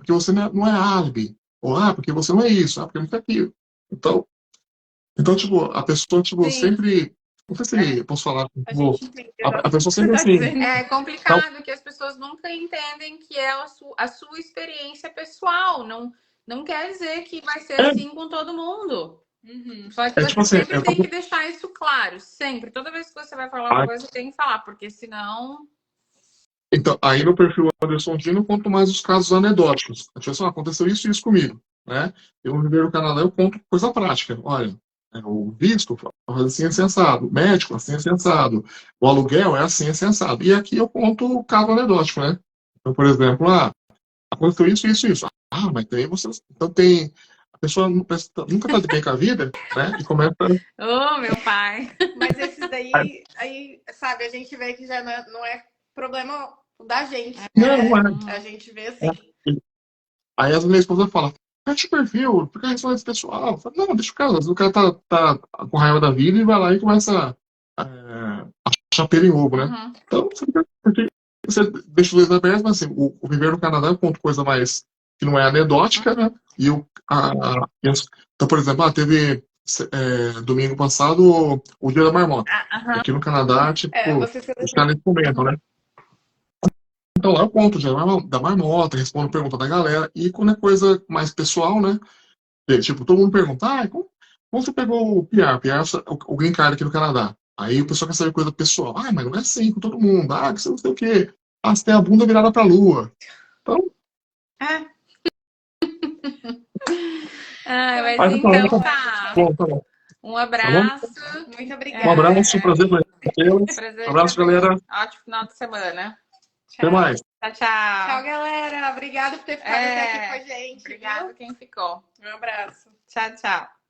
você não é árabe, ou porque você não é isso, porque não é aquilo. Então, tipo, a pessoa, tipo, sempre. Não sei se eu posso falar. Tipo, a pessoa sempre assim. É complicado que as pessoas nunca entendem que é a sua experiência pessoal. Não quer dizer que vai ser assim com todo mundo. Só que você tipo assim, sempre tem que deixar isso claro. Sempre. Toda vez que você vai falar uma coisa, você tem que falar, porque senão. Então, aí no perfil Anderson Dino eu conto mais os casos anedóticos. Tipo assim, aconteceu isso e isso comigo, né? Eu no Viver no Canadá eu conto coisa prática. Olha, o visto assim é sensado, o médico assim é sensado, o aluguel é assim é sensado. E aqui eu conto o caso anedótico, né? Então, por exemplo, aconteceu isso, isso, isso. Mas daí você. Então tem. A pessoa nunca tá de bem com a vida, né? E começa. Meu pai! Mas esses daí, aí, sabe, a gente vê que já não é problema da gente. Não é. A gente vê assim. Aí as minha esposa fala, fecha o perfil, fica respondendo esse pessoal. Eu falo, não, deixa o cara. Às vezes o cara tá com raiva da vida e vai lá e começa a achar pelo em ovo, né? Então, você deixa os dois abertos, mas assim, o Viver no Canadá eu conto coisa mais que não é anedótica, né? Então, por exemplo, teve domingo passado o Dia da Marmota. Aqui no Canadá, tipo, os caras comentam, né? Então lá eu conto já da marmota, respondo pergunta da galera, e quando é coisa mais pessoal, né? Tipo, todo mundo pergunta, como você pegou o PR? PR é o green card aqui no Canadá. Aí o pessoal quer saber coisa pessoal. Mas não é assim com todo mundo. Que você não sei o quê. Você tem a bunda virada pra lua. Então. Mas então tá. Bom, tá bom. Um abraço. Muito obrigada. Um abraço, prazer. Um abraço, galera. Ótimo final de semana. Até mais. Tchau, tchau. Tchau, galera. Obrigada por ter ficado até aqui com a gente. Obrigada viu? quem ficou. Um abraço. Tchau, tchau.